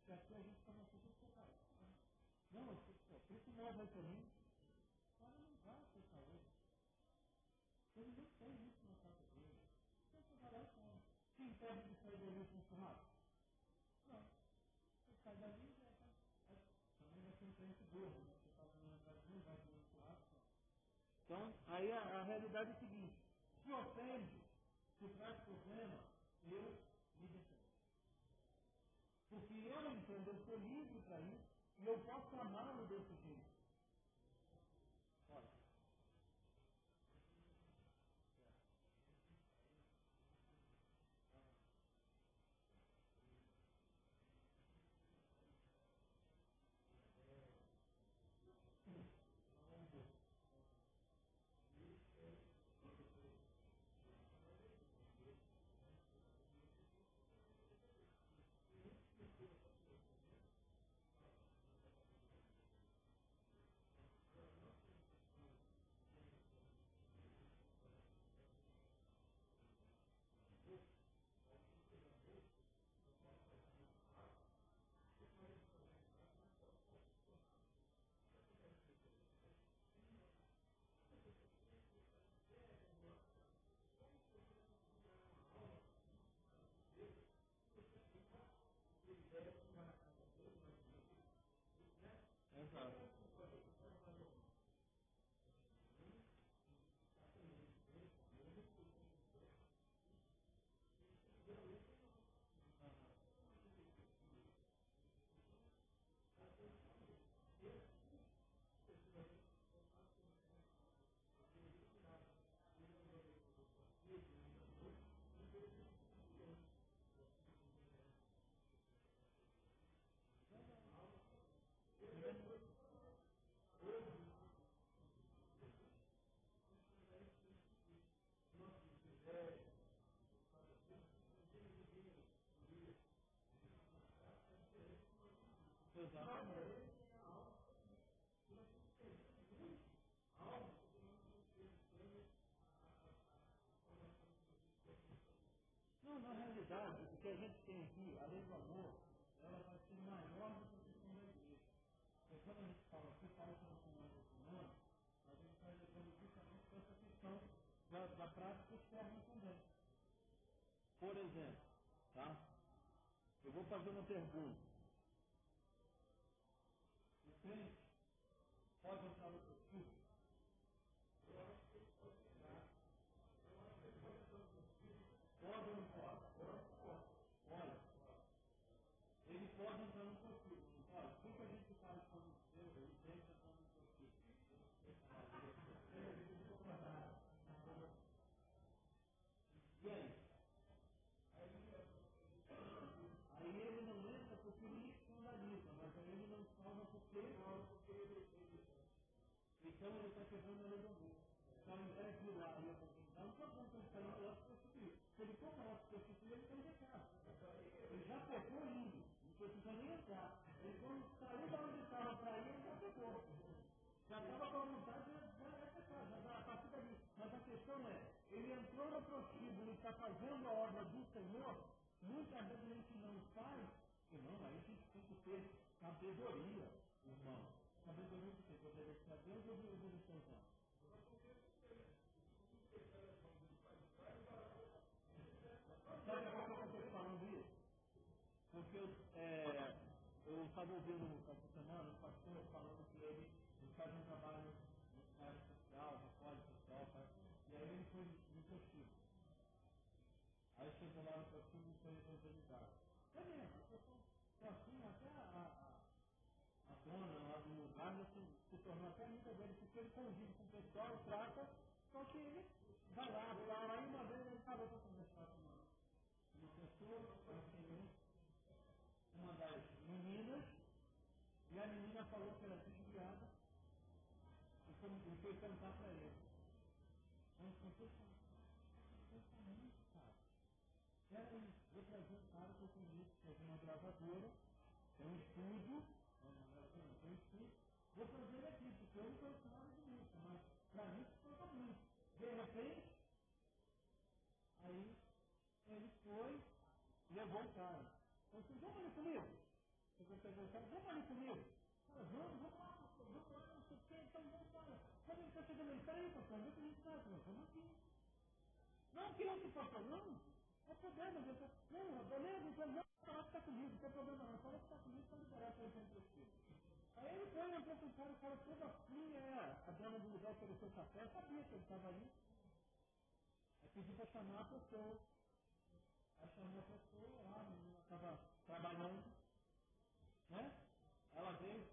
se aqui a gente toma tudo separado. Não, esse móvel aí pra mim, o cara não vai aceitar hoje. Ele não tem isso na casa dele. Então você vai lá e come. Se impede de sair dali com o churrasco? Não. Você sai dali e já tá. Também vai ser um preço gordo, né? Você faz uma entradinha, vai comer um churrasco. Então, aí a realidade é a seguinte: se ofende, se traz problema, eu me defendo. Porque eu entendo, eu sou livre para isso, e eu posso amá-lo desse jeito. Olha, exato. Exato. Não, na realidade, o que a gente tem aqui, a lei do amor, ela vai ser maior do que a questão da igreja. Porque quando a gente fala que nós somos humanos, a gente está levando justamente para essa questão da prática externa também. Por exemplo, tá? Eu vou fazer uma pergunta. O crente pode entrar no perfil? Pode ou não pode? Olha, ele pode entrar no perfil. Olha, o que a gente faz quando ele tem que entrar no perfil? E aí? Aí ele não entra porque ele escandaliza, mas aí ele não salva porque então ele está quebrando a lei do amor. Então, ao invés de ir lá e eu não estou dizendo que ele está indo lá para prostituir. Se ele for para lá para prostituir, ele tem que entrar. Ele já pecou indo, não precisa nem entrar. Ele quando saiu da onde estava para ir, ele já pecou. Já estava com a vontade de já pecar, já está a partir dali. Mas a questão é, ele entrou no prostíbulo e está fazendo a obra do Senhor, muitas vezes a gente não faz, e não, aí a gente tem que ter sabedoria, irmão. Sabedoria de quê? De obedecer a Deus ou de obedecer aos homens? Sabe por que eu estou falando isso? Porque eu estava ouvindo essa semana um pastor falando que ele faz um trabalho na área social, recolhe social, tá? E aí ele foi no prostíbulo. Aí chegou lá no prostíbulo e foi evangelizado. É mesmo, a pessoa foi assim, até a dona lá do lugar se tornou até amiga dele, porque ele convive com o pessoal, trata, só que ele vai lá, tal. Aí uma vez ele parou para conversar com uma pessoa, uma das meninas, e a menina falou que era desviada e foi cantar para ele. Aí eu falei, pensa nisso, cara. Peraí, vou trazer um cara que eu conheço, que é de uma gravadora, tem um estúdio, tem um estúdio, vou trazer ele aqui, porque eu não conheço nada de música, mas para mim isso conta muito. De repente, levou o cara. Falou assim, vamos ali comigo? Eu pegou o cara, vamos ali comigo? Cara, vamos lá, pastor, vamos lá, não sei o quê, então vamos lá. Quando ele está chegando aí, peraí, pastor, onde é que a gente está? Vamos aqui. Não, que outro pastor? Não, não é problema, não, beleza, então não, fala que está comigo, não tem problema não, fala que está comigo para liberar para ele preciso. Aí ele foi, entrou com o cara todo assim, a dona do lugar ofereceu café, sabia que ele estava ali. Aí pediu para chamar a pessoa. Aí chamou a pessoa lá, a menina estava trabalhando, né? Ela veio,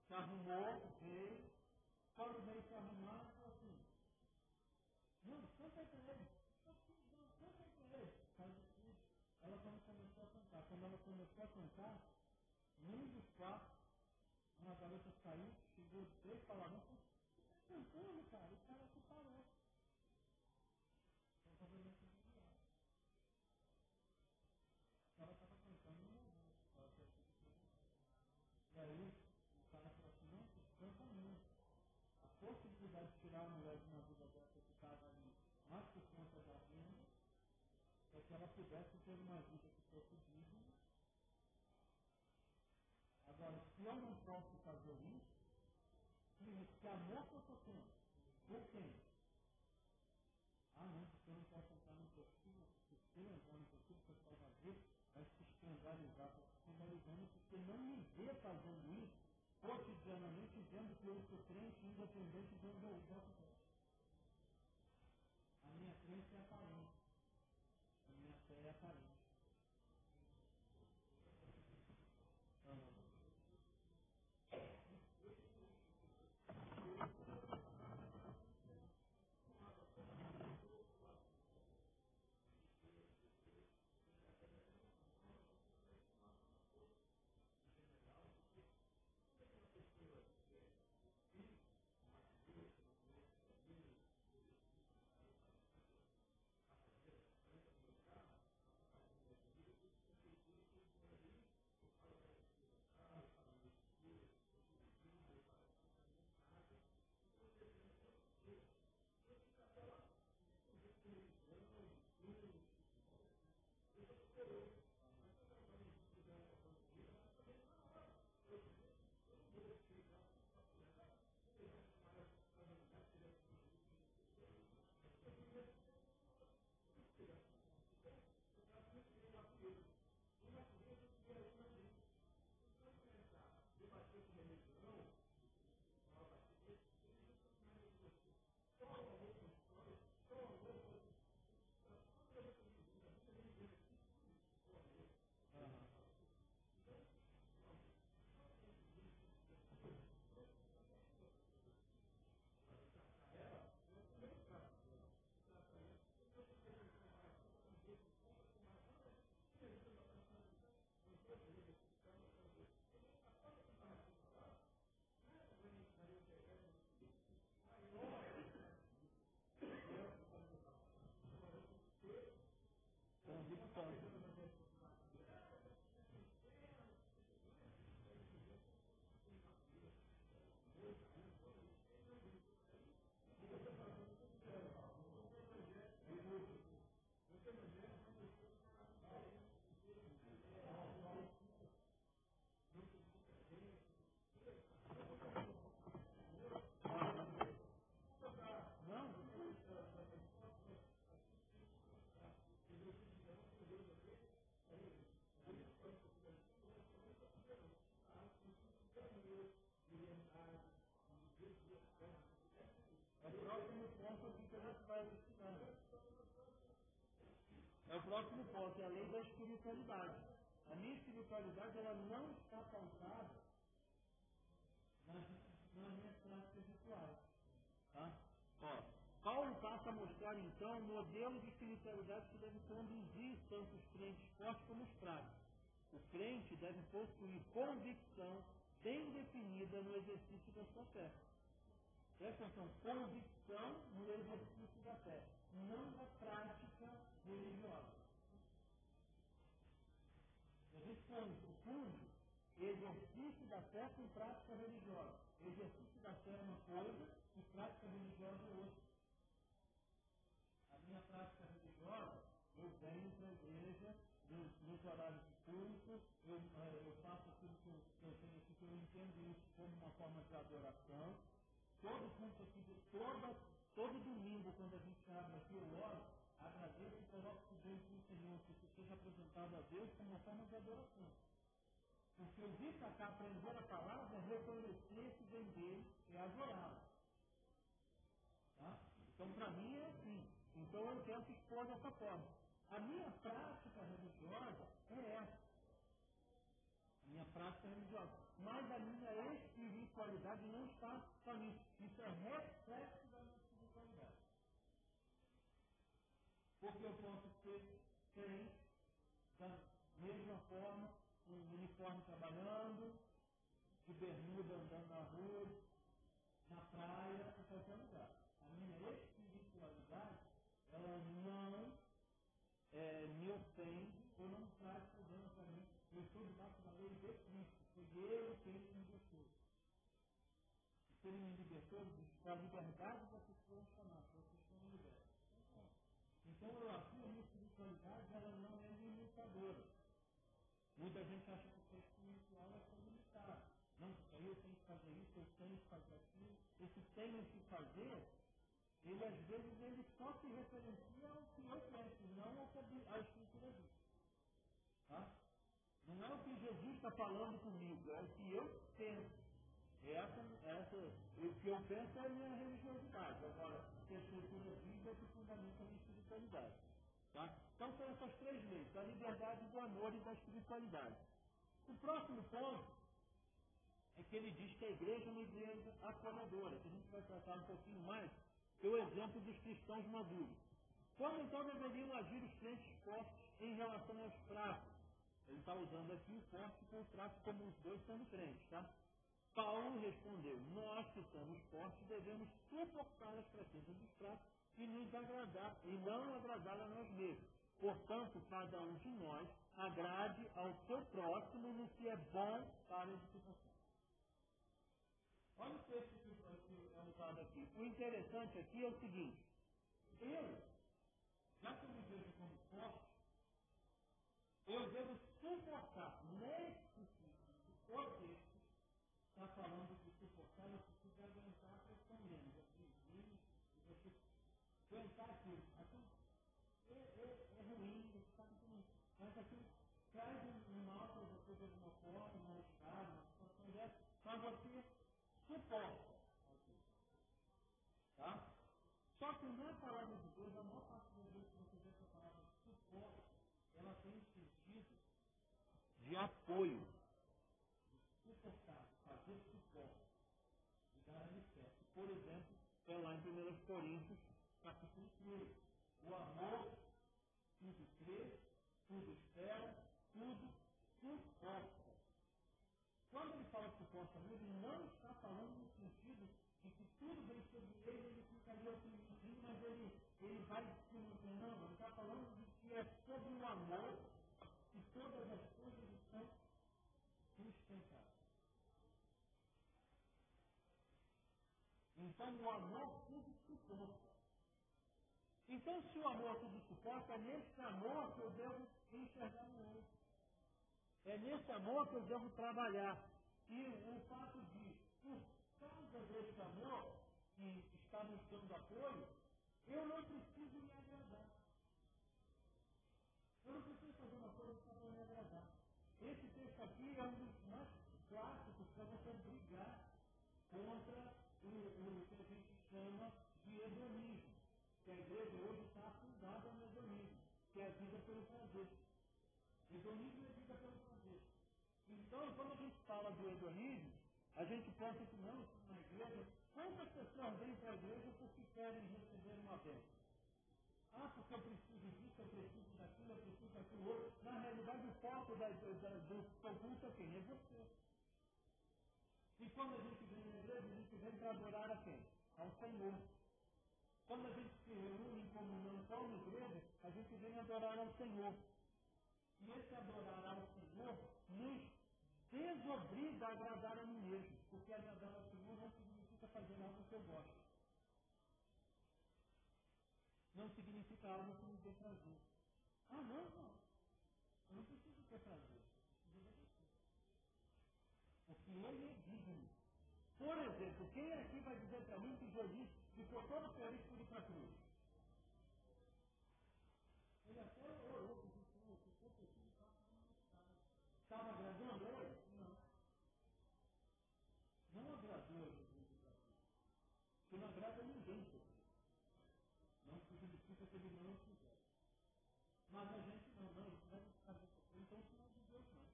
se arrumou, veio, quando veio se arrumar, falou assim, não, canta aí pra ele. Não, canta aí pra ele. Faz isso. Ela começou a cantar. Quando ela começou a cantar, num dos quartos, uma garota saiu, chegou dois palavrões, falou, você tá cantando, cara? O cara se parou. Então, provavelmente, ela estava cantando no momento. E aí, o cara falou assim, não, você canta muito. A possibilidade de tirar a mulher de uma vida dessa que estava ali, mais por conta da renda, é que ela pudesse ter uma vida que fosse digna. Agora, se eu não posso fazer isso, que amor que eu estou tendo? Por quem? Ah, não, porque eu não posso entrar no perfil, porque se eu entrar no perfil, o pessoal vai ver, vai se escandalizar, vai se escandalizando, porque não me vê fazendo isso cotidianamente, dizendo que eu sou crente, independente de onde eu posso. A minha crença é aparente, a minha fé é aparente. Convicção. Não, é o próximo ponto aqui que a gente vai estudar. É o próximo ponto, é a lei da espiritualidade. A minha espiritualidade, ela não está pautada nas minhas práticas rituais. Tá? Ó, Paulo passa a mostrar, então, o modelo de espiritualidade que deve conduzir tanto os crentes fortes como os fracos. O crente deve possuir convicção bem definida no exercício da sua fé. Presta atenção, convicção no exercício da fé, não da prática religiosa. A gente confunde exercício da fé com prática religiosa. Exercício da fé é uma coisa e prática religiosa é outra. A minha prática religiosa, eu venho para a igreja, nos horários de culto, eu faço aquilo que eu tenho aqui, que eu entendo isso como uma forma de adoração. Todo culto aqui, todo domingo, quando a gente abre aqui, eu oro, agradeço e coloco diante do Senhor, que isso seja apresentado a Deus como uma forma de adoração. Porque eu vim para cá aprender a palavra, reconhecer que vem dele e adorá-lo. Tá? Então, para mim é assim. Então, eu tento expor dessa forma. A minha prática religiosa é essa. A minha prática religiosa. Mas a minha espiritualidade não está para mim. Isso é reflexo da minha espiritualidade. Porque eu posso ser crente da mesma forma, com um uniforme trabalhando, de bermuda andando na rua, na praia, em qualquer lugar. A minha espiritualidade, ela não me ofende ou não traz problema para mim. Eu estou debaixo da lei de Cristo. Foi Ele quem me libertou. Se Ele me libertou da liberdade da pessoa chamar, da pessoa liberta. Então, eu afirmo a minha espiritualidade, ela não é limitadora. Muita gente acha que o espiritual é ser limitado. Não, porque aí eu tenho que fazer isso, eu tenho que fazer aquilo. Esse tenho que fazer, ele às vezes ele só se referencia ao que eu penso, não ao que a Escritura diz. Tá? Não é o que Jesus está falando comigo, é o que eu penso. O que eu penso é a minha religiosidade. Agora, o que a Escritura diz é o que fundamenta a minha espiritualidade. Tá? Então são essas três leis, da liberdade, do amor e da espiritualidade. O próximo ponto é que ele diz que a igreja é uma igreja acolhedora, que a gente vai tratar um pouquinho mais, que é o exemplo dos cristãos maduros. Como então deveriam agir os crentes fortes em relação aos fracos? Ele está usando aqui o forte com o fraco como os dois sendo crentes, tá? Paulo respondeu, nós que somos fortes devemos suportar as fraquezas dos fracos e nos agradar, e não agradar a nós mesmos. Portanto, cada um de nós agrade ao seu próximo no que é bom para a edificação. Olha o texto que é usado aqui. O interessante aqui é o seguinte, já que eu me vejo como forte, eu devo suportar. Nesse poder está falando de suportar, eu preciso aguentar a pressão menos. Eu preciso aguentar aquilo. Aquilo é ruim, você sabe que não. Mas aquilo traz um mal para você de alguma forma, um mal-estar, uma situação dessa, mas você suporta. Tá? Só que na palavra de Deus, a maior parte das vezes que você vê essa palavra de suporte, ela tem sentido de apoio, suportar, fazer suporte, de dar alicerce. Por exemplo, é lá em 1 Coríntios, capítulo 3. O amor tudo crê, tudo espera, tudo suporta. Quando ele fala suporta mesmo, ele não está falando no sentido de que tudo vem sobre ele fica ali oprimidinho, mas ele vai se mantendo. Não, ele está falando de que é sobre o amor que todas as coisas estão sustentadas. Então o amor tudo suporta. Então se o amor tudo suporta, é nesse amor que eu devo enxergar o outro. É nesse amor que eu devo trabalhar. E o fato de, por causa desse amor que está nos dando apoio, eu não preciso me agradar. Eu não preciso fazer uma coisa só para me agradar. Esse texto aqui é um dos mais clássicos para você brigar contra o que a gente chama de hedonismo. Que a igreja hoje está afundada no hedonismo, que é a vida pelo prazer. Hedonismo é vida pelo prazer. Então, quando a gente fala do hedonismo, a gente pensa que não, na igreja, quantas pessoas vêm para a igreja porque querem receber uma bênção? Ah, porque eu preciso disso, eu preciso daquilo, eu preciso daquilo outro. Na realidade, o foco do seu culto é quem? É você. E quando a gente vem na igreja, a gente vem para adorar a quem? Ao Senhor. Quando a gente se reúne em comunhão com a igreja, a gente vem adorar ao Senhor. E esse adorar ao Senhor nos desobriga a agradar a mim mesmo. Porque agradar ao Senhor não significa fazer algo que eu gosto. Não significa algo que me dê prazer. Ah, não. Eu não preciso ter prazer. Porque ele é digno. Por exemplo, quem aqui vai dizer para mim que Jesus ficou todo feliz por ir para a cruz? Ele até orou, estava agradando ele? Não. Não agradou Jesus. Porque não agrada a ninguém. Não significa que ele não quiser. Mas a gente não, isso vai ficar então isso não é de Deus não.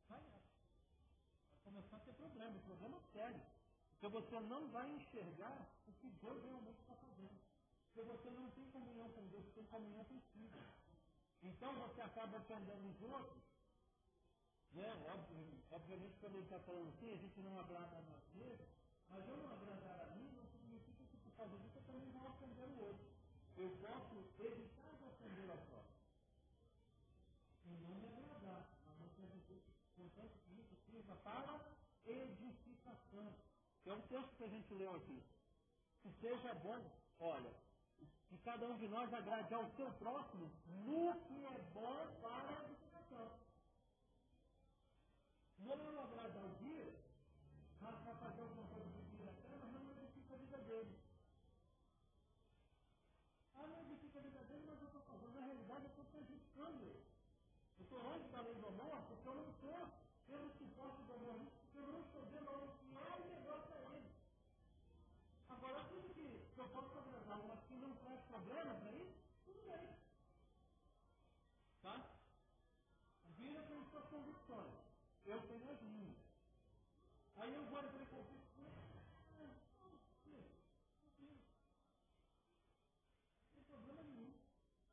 Vai começar a ter problema sério. Porque você não vai enxergar o que Deus realmente está fazendo. Porque você não tem comunhão com Deus, tem comunhão consigo. Então você acaba ofendendo os outros, né? Obviamente quando ele está falando assim, a gente não agrada a nós mesmos, mas eu não agradar a mim não significa que por causa disso eu também vou ofender o outro. Eu posso evitar de ofender ao próximo. E não me agradar, mas não quer dizer que, portanto, que isso sirva para edificação. Que é um texto que a gente leu aqui. Que seja bom, olha, que cada um de nós agrade ao seu próximo no que é bom para a edificação. Não é eu agradar o dia, mas para fazer alguma coisa de vida até, mas não edifica a vida dele. Ah, não edifica a vida dele, mas eu estou fazendo. Na realidade, eu estou prejudicando ele. Eu estou longe da lei do amor, porque eu não estou tendo suporte do amor, porque eu não estou vendo algo que é melhor para ele. Agora, tudo que eu posso agradar, mas que não traz problema para ele, tudo bem. Tá? Vira com suas convicções. Eu tenho as minhas. Aí eu vou entrar em conflito com ele. Não tem problema nenhum.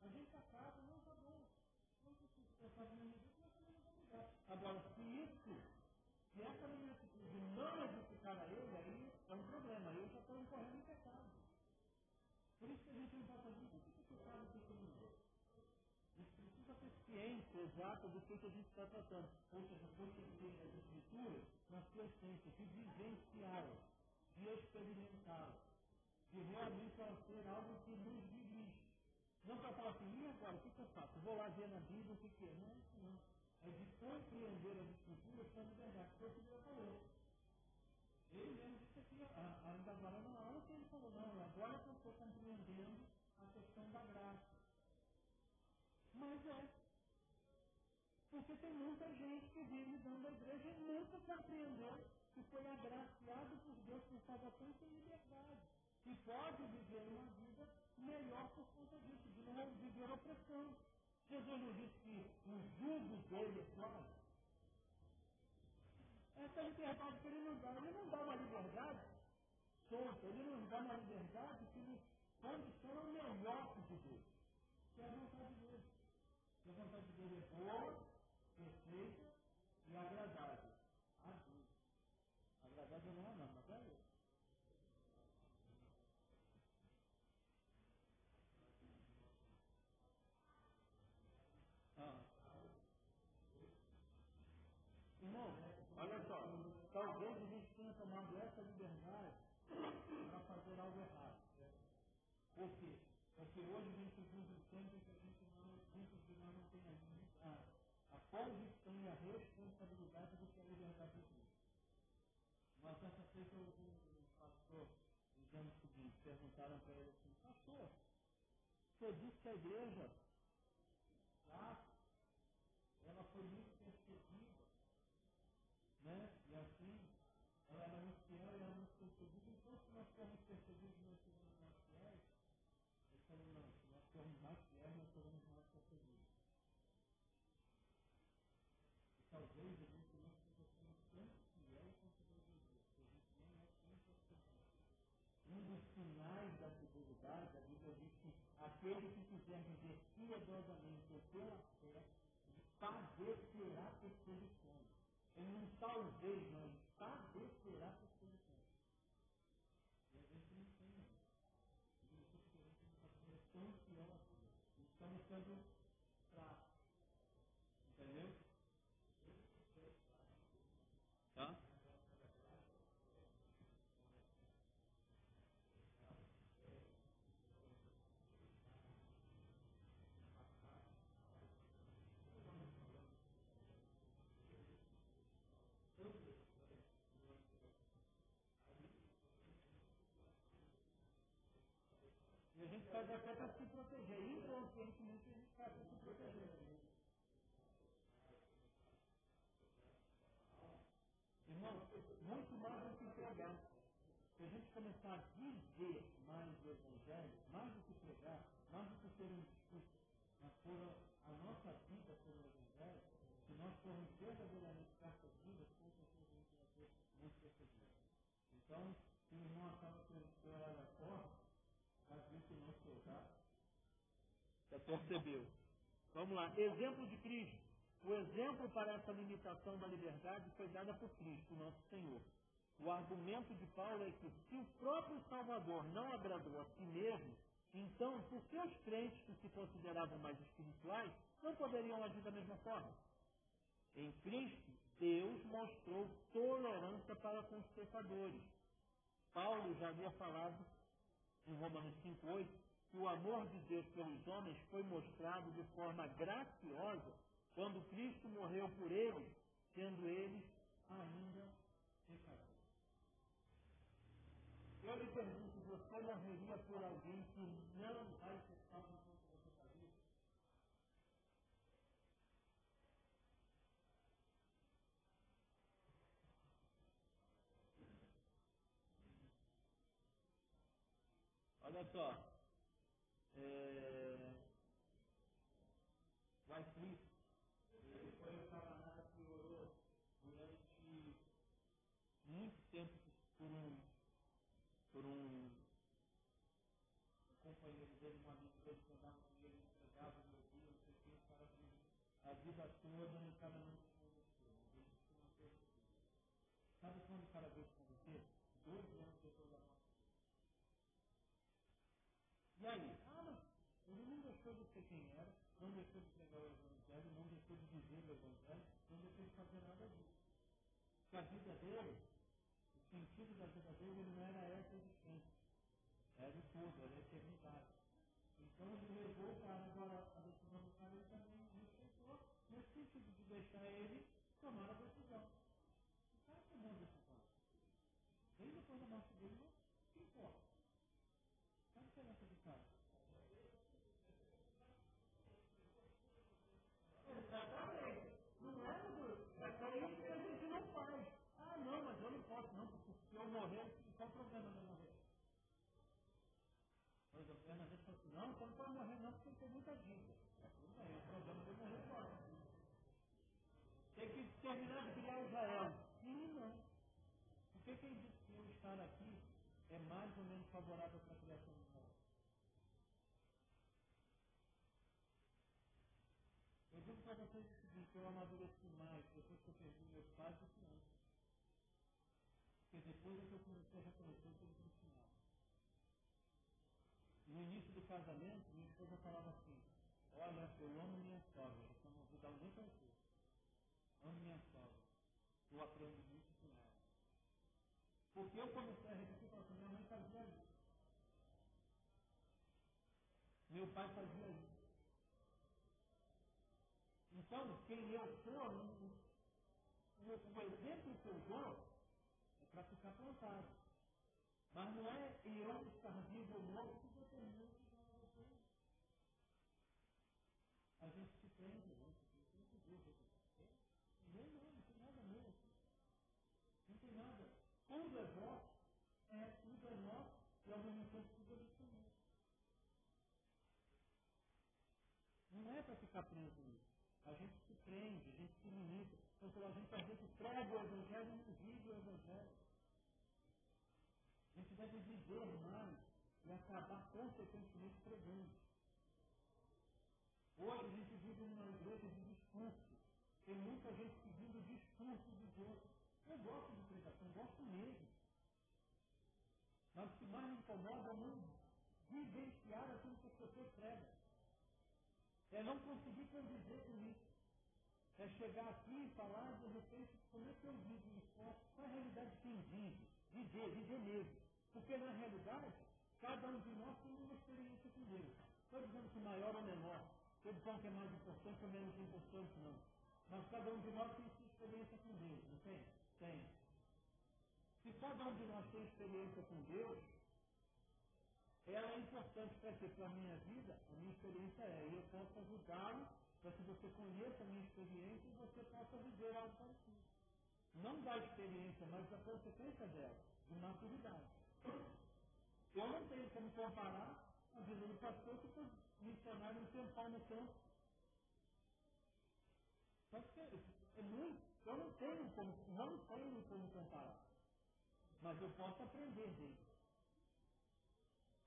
A gente está casa, não está bom. Não precisa pensar em ninguém, nós também não vamos mudar. Agora, se essa minha atitude não edificar a ele, aí é um problema. Aí eu já estou incorrendo em pecado. Por isso que a gente não pode fazer o que é pecado e o que não é. A gente precisa ter ciência exata do que a gente está tratando. Ou seja, conhecer as escrituras na sua essência, de vivenciá-las, de experimentá-las, de realmente elas ser algo que nos dirige. Não para falar assim, e agora, o que eu faço? Vou lá ver na Bíblia o que é. Não é isso não. É de compreender as escrituras com a liberdade. Foi o que Deus falou. Ele mesmo disse aqui, ainda agora não há o que ele falou, não, agora que eu estou compreendendo a questão da graça. Mas porque tem muita gente que vive dentro da igreja e nunca compreendeu que foi agraciado por Deus por salvação sem liberdade. E pode viver uma vida melhor por conta disso, de não viver opressão. Jesus não disse que o jugo dele é suave. Essa liberdade que ele não dá uma liberdade solta, ele nos dá uma liberdade que nos condiciona o melhor que de Deus, que é a vontade dele. E a vontade dele é boa, perfeita e agradável. A Deus. Agradável não é não, mas é ele. Irmão, olha só, talvez a gente tenha tomado essa liberdade para fazer algo errado. Por quê? Porque hoje a gente vive um tempo em que a gente não, muitos de nós não tem a convicção e a responsabilidade do que é a liberdade de Deus. Mas essa feita o pastor, dizendo o seguinte, perguntaram para ele assim, pastor, você disse que a igreja lá, ela foi muito perseguida, né? E assim, ela era muito fiel e era muito perseguida, então se nós formos perseguidos, nós seremos mais fiéis. Ele falou, não, se nós formos mais fiéis, nós seremos mais perseguidos. E talvez a gente não esteja sendo tão fiel quanto deveria, porque a gente não é tão perseguido. Um dos sinais da fidelidade, a Bíblia diz que aquele que quiser viver piedosamente ou pela fé, padecerá perseguições. Ele não talvez, não, ele padecerá perseguições. E a gente não tem isso. E isso porque a gente não está sendo tão fiel assim. Estamos sendo fracos. Entendeu? Tá? gente faz até para se proteger. Inconscientemente a gente faz para se proteger. Irmão, muito mais do que pregar. Se a gente começar a viver mais o Evangelho, mais do que pregar, mais do que ter um discurso, mas por a nossa vida pelo Evangelho, se nós formos verdadeiramente cartas vivas, com certeza a gente vai ter muito percebido. Então, se o irmão acaba por orar da porta, vai ver que não se já percebeu. Vamos lá. Exemplo de Cristo. O exemplo para essa limitação da liberdade foi dado por Cristo, nosso Senhor. O argumento de Paulo é que se o próprio Salvador não agradou a si mesmo, então por que os crentes que se consideravam mais espirituais não poderiam agir da mesma forma? Em Cristo, Deus mostrou tolerância para com os pecadores. Paulo já havia falado em Romanos 5,8, que o amor de Deus pelos homens foi mostrado de forma graciosa quando Cristo morreu por eles, sendo eles ainda pecadores. Eu lhe pergunto, você morreria por alguém que não vai ser salvo enquanto você está vivo? Olha só, Wycliffe, ele foi um camarada que orou durante muito tempo por um companheiro dele, um amigo dele que andava com ele, entregava, meu Deus, não sei o que, o cara vive a vida toda e o cara não se converteu. Alguém se converteu. Sabe quando o cara veio se converter? 12 anos depois da morte. E aí? Ah, mas ele não deixou de ser quem era, não deixou de pregar o Evangelho, não deixou de dizer o Evangelho, não deixou de fazer nada disso. Porque a vida dele, o sentido da vida dele não era essa existência. Era o todo, era a eternidade. Então ele levou o cara, agora a decisão do cara, ele também respeitou, nesse sentido de deixar ele tomar a decisão. O cara tomou a decisão. Ele depois da morte dele, não se importa. Qual a diferença do cara? Exatamente. Não é isso que a gente não faz. Ah, não, mas eu não posso não, porque se eu morrer, qual o problema de eu morrer? Por exemplo, a Ana falou assim, não, você não pode morrer não, porque tem muita dívida. Tudo bem, o problema de eu morrer fora. Tem que terminar de criar Israel. Sim, não. Por que quem diz que eu estar aqui é mais ou menos favorável para a criação de Israel? Eu digo para vocês o seguinte, eu amadureci mais depois que eu perdi meus pais do que antes. Porque depois é que eu comecei a reconhecer o que eles me ensinaram. No início do casamento, minha esposa falava assim, olha, eu amo minha sogra, eu não vou dar nem para você. Amo minha sogra. Eu aprendo muito com ela. Porque eu comecei a repetir para minha mãe fazia isso. Meu pai fazia isso. Então, quem eu sou, o exemplo que eu dou é para ficar plantado. Mas não é eu estar vivo ou morto que determina o que vai. A gente se prende, né? Tem que ver o que é. Não tem nada mesmo. Não tem nada. Tudo é vosso, tudo é nosso, e ao mesmo tempo tudo é do Senhor. Não é para ficar preso nisso. A gente se prende, a gente se limita. Então, a gente às vezes prega o Evangelho e não vive o Evangelho. A gente deve viver mais e acabar consequentemente pregando. Hoje a gente vive numa igreja de discurso. Tem muita gente seguindo o discurso dos outros. Eu gosto de pregação, gosto mesmo. Mas o que mais me incomoda é não vivenciar aquilo que as pessoas pregam. É não conseguir conviver com isso. É chegar aqui e falar de repente como é que eu vivo isso. Qual é a realidade de quem vive? Viver mesmo. Porque na realidade, cada um de nós tem uma experiência com Deus. Estou dizendo que maior ou menor. Estou dizendo que é mais importante ou menos importante, não. Mas cada um de nós tem sua experiência com Deus, não tem? Tem. Se cada um de nós tem experiência com Deus, ela é importante para quê? Para a minha vida, a minha experiência é, e eu posso ajudá-lo para que você conheça a minha experiência e você possa viver algo parecido. Não da experiência, mas da consequência dela, de maturidade. Eu não tenho como comparar a vida do pastor que foi missionário um tempão no campo. Pode ser, é muito. Eu não tenho como comparar. Mas eu posso aprender dele.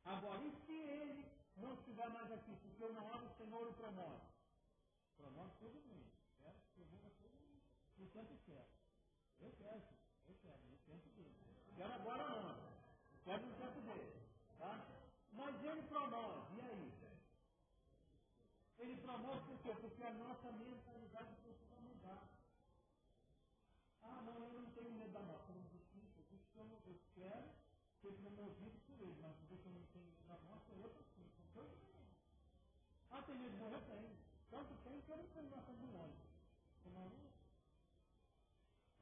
Agora, e se ele não estiver mais aqui, porque uma hora o Senhor o promove? Promove todo mundo. Certo? Promove todo mundo. No tempo certo. Eu quero, no tempo dele. Quero agora não. Quero no tempo dele. Tá? Mas ele promove, e aí? Ele promove por quê? Porque a nossa mentalidade precisa mudar. Ah, não, eu não tenho medo da morte. Eu não disse, eu quero ser promovido por ele, mas porque eu não tenho medo da morte, é outra coisa. São dois elementos. Ah, tem medo de morrer? Tem. Tanto tem que eu não tenho nossa de longe.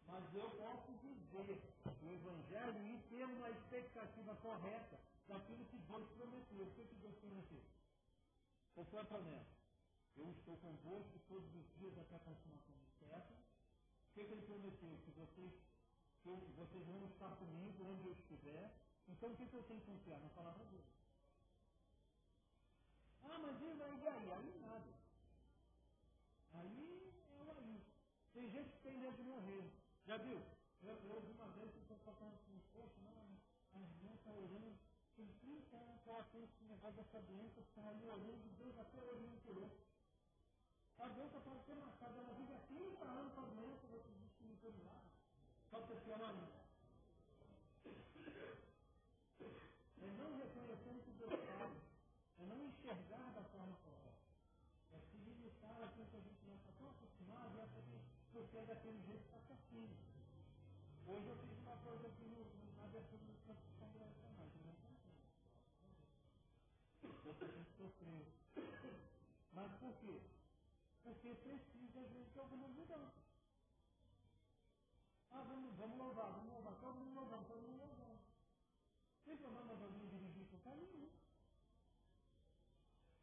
Mas eu posso dizer o Evangelho e ter uma expectativa correta daquilo que Deus prometeu. O que Deus prometeu? Qual foi a promessa? Eu estou convosco todos os dias até a consumação do século. O que ele prometeu? Que vocês vão estar comigo onde eu estiver. Então o que eu tenho que confiar? Na palavra dele. Ah, mas e aí? Aí nada. Aí é o aí. Tem gente que tem medo de morrer. Já viu? Eu vi uma vez que eu estou falando com um pouco, a irmã está orando. Tem 30 anos que ela tem esse negócio dessa doença, está ali orando, Deus até orando por ele. A doença pode ser marcada, ela vive há 30 anos com a doença, você diz que não tem nada. Só porque ela é não reconhecer o que Deus faz, é não enxergar da forma correta. É se limitar àquilo que a gente não está tão acostumado e acha que porque é daquele jeito está certinho. Hoje eu fiz uma coisa aqui na abertura do campo de congregação, mas eu não contei. Porque a gente sofreu. Mas por quê? Porque precisa, às vezes, de alguma mudança. Ah, vamos louvar, todo mundo louvando. Tem problema de alguém dirigir com o caminho.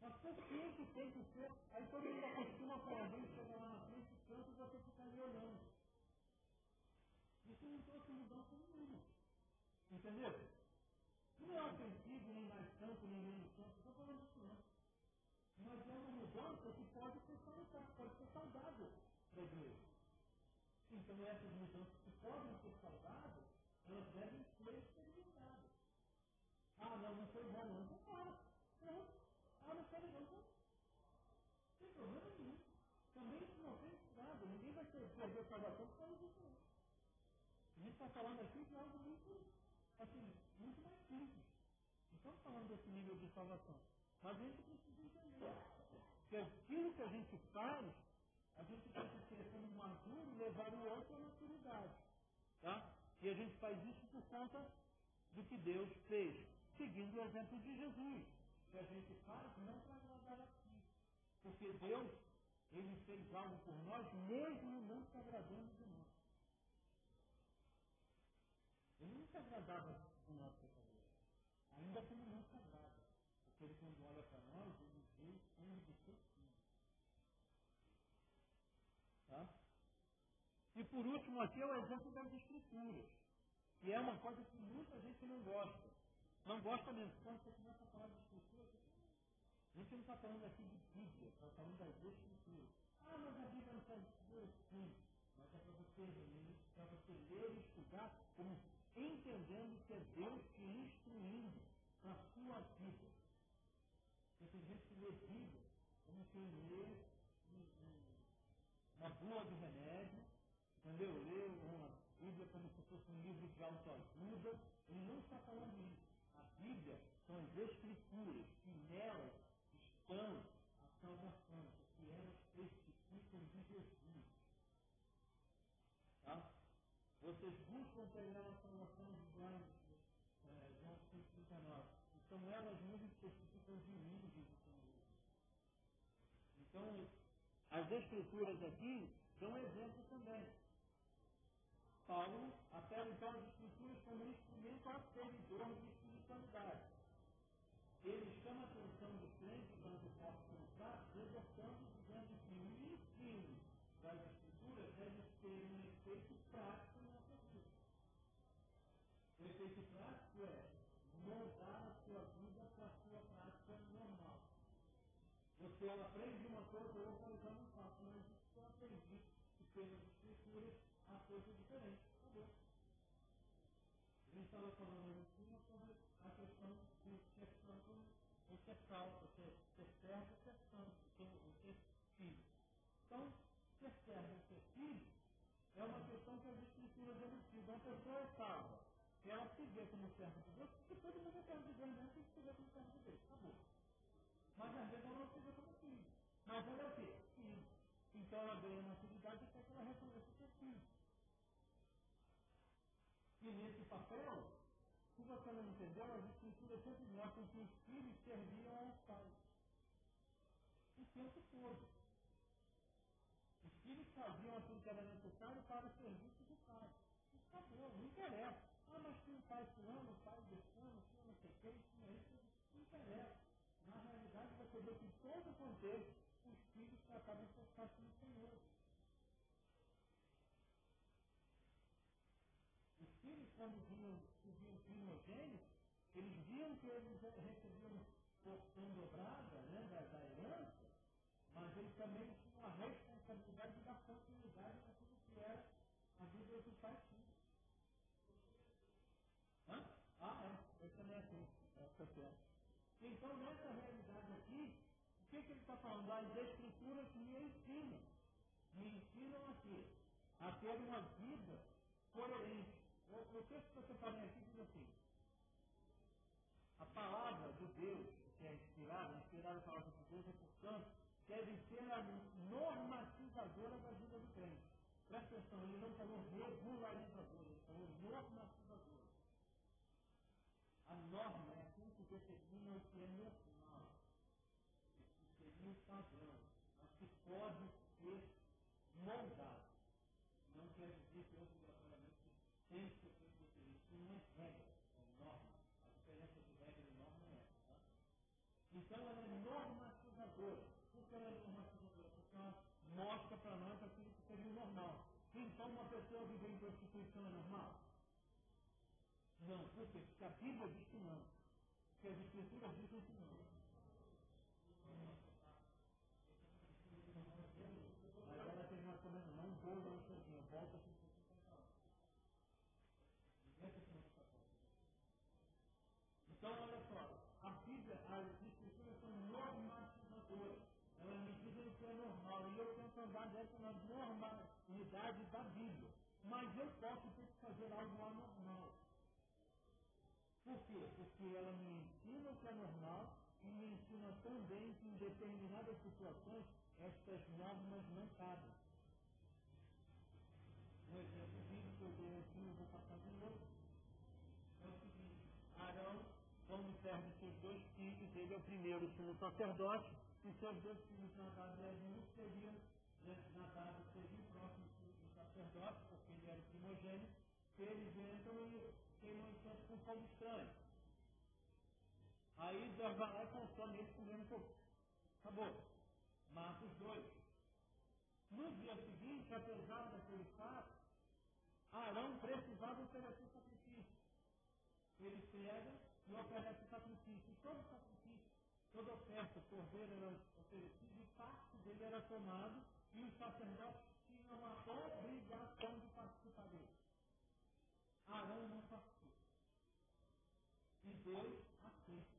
Mas por que tem que ser? Aí todo mundo acostuma com alguém, chega lá na frente, tanto você fica ali olhando. Isso não trouxe mudança nenhuma. Entendeu? Não é ofensivo, nem mais tanto, nem menos tanto, estou falando disso não. Mas é uma mudança que pode ser saudável, para a igreja. Então essas mudanças que podem ser saudáveis, elas devem ser experimentadas. Ah, não foi bom não, então para. Não. Ah, não foi legal, então. Não tem problema nenhum. Também isso não tem nada, ninguém vai perder a salvação por causa disso não. A gente está falando aqui de algo muito, assim, muito mais simples. Não estamos falando desse nível de salvação. Mas a gente precisa entender que aquilo que a gente faz, a gente tem que ser como maduro e levar o outro à maturidade. Tá? E a gente faz isso por conta do que Deus fez, seguindo o exemplo de Jesus. Que a gente faz não para agradar a si. Porque Deus, Ele fez algo por nós, mesmo não se agradando de nós. Ele não se agradava do nosso pecador. Ainda como não se agrada. Porque Ele, quando olha para nós, Ele vê o sangue do seu filho. Tá? E por último aqui é o exemplo das Escrituras. Que é uma coisa que muita gente não gosta. Não gosta mesmo. Quando você começa a falar de Escrituras, a gente não está falando aqui de Bíblia, está falando das Escrituras. Ah, mas a Bíblia não está escritura? Sim. Mas é para você ler e estudar, como entendendo que é Deus te instruindo na sua vida. Porque tem gente que lê Bíblia como quem lê uma bula de remédio, entendeu? Lê uma Bíblia como se fosse um livro de autoajuda. Ele não está falando isso. A Bíblia são as Escrituras, e nelas estão a salvação, que elas testificam de Jesus. Tá? Vocês buscam pegar a salvação de João 5,39. Então elas mesmas testificam de mim, diz o Senhor. Então, as Escrituras aqui dão exemplo também. Paulo até então as Escrituras como um instrumento aferidor de espiritualidade. crente, quando posso comprar, exortando, dizendo que o ensino das Escrituras deve ter um efeito prático na nossa vida. O efeito prático é moldar a sua vida para a sua prática normal. Você aprende uma coisa, eu vou já não faço, mas eu aprendi que pelas Escrituras há coisa diferente. Acabou. A gente estava falando em cima sobre a questão de ser santo ou ser salvo, ser servo ou ser santo, ou ser filho. Então, ser servo ou ser filho é uma questão que as Escrituras elucidam. A pessoa é salva. Ela se vê como servo de Deus, porque todo mundo é servo de Deus, né? Tem que se vê como servo de Deus. Acabou. Mas às vezes ela não se vê como filho. Mas ela é o quê? Filho. Então ela ganha maturidade até que ela reconheça ser filho. E nesse papel, se você não entendeu, as Escrituras sempre mostram que os filhos serviam aos pais. O tempo todo. Os filhos faziam aquilo que era necessário para o serviço do pai. Acabou, não interessa. Ah, mas tinha o pai fulano, o pai destano, tinha não sei quem, tinha isso, não interessa. Na realidade, você vê que em todo o contexto, os filhos tratavam por parte do Senhor. Os filhos, quando viam primogênitos, eles viam que eles recebiam porção dobrada, né, da herança, mas eles também tinham a responsabilidade de dar continuidade naquilo que era a vida do pai filho. Hã? Ah, é. Eu também assim. Está certo. Então, nessa realidade aqui, o que ele está falando? As Escrituras me ensinam. Me ensinam aqui a ter uma vida coerente. O texto que você falou aqui diz assim: a palavra de Deus, que é inspirada a palavra de Deus, é, portanto, deve ser a normatizadora da vida do crente. Presta atenção, ele não falou regularizadora, ele falou normatizadora. A norma é aquilo que determina o que é normal, o que seria o padrão, mas que pode ser moldado. Não quer dizer que obrigatoriamente tem que ser feito isso. Isso não é regra, é norma. A diferença de regra e norma é essa. Tá? Então ela é normatizadora. Por que ela é normatizadora? Porque ela mostra para nós aquilo que seria o normal. Então uma pessoa viver em prostituição é normal? Não. Por quê? Porque a Bíblia diz que não. Porque as Escrituras dizem que não. Aí ela tem uma coisa, não vou não sozinha, volta com você. Então, olha só, a Bíblia, as Escrituras são normatizadoras. Elas me dizem o que é normal. E eu tento andar dentro da normalidade da Bíblia. Mas eu posso ter que fazer algo anormal. Por quê? Porque ela me ensina o que é normal e me ensina também que em determinadas situações estas normas não cabem. Um exemplo disso que eu dei aqui, eu vou passar de novo, é o seguinte: Arão, quando serve seus dois filhos, ele é o primeiro sumo sacerdote, e seus dois filhos Nadab e Abiú seriam, Nadab seria o próximo sumo sacerdote, porque ele era o primogênito, eles entram e queimam incenso com fogo estranho. Aí Deus vai lá e consome eles comendo fogo. Acabou. Mata os dois. No dia seguinte, apesar daquele fato, Arão precisava oferecer sacrifício. Ele pega e oferece sacrifício. E todo sacrifício, toda oferta, cordeiro era oferecido e parte dele era tomado e os sacerdotes tinham a obrigação de participar dele. Arão não participou. E Deus aceita.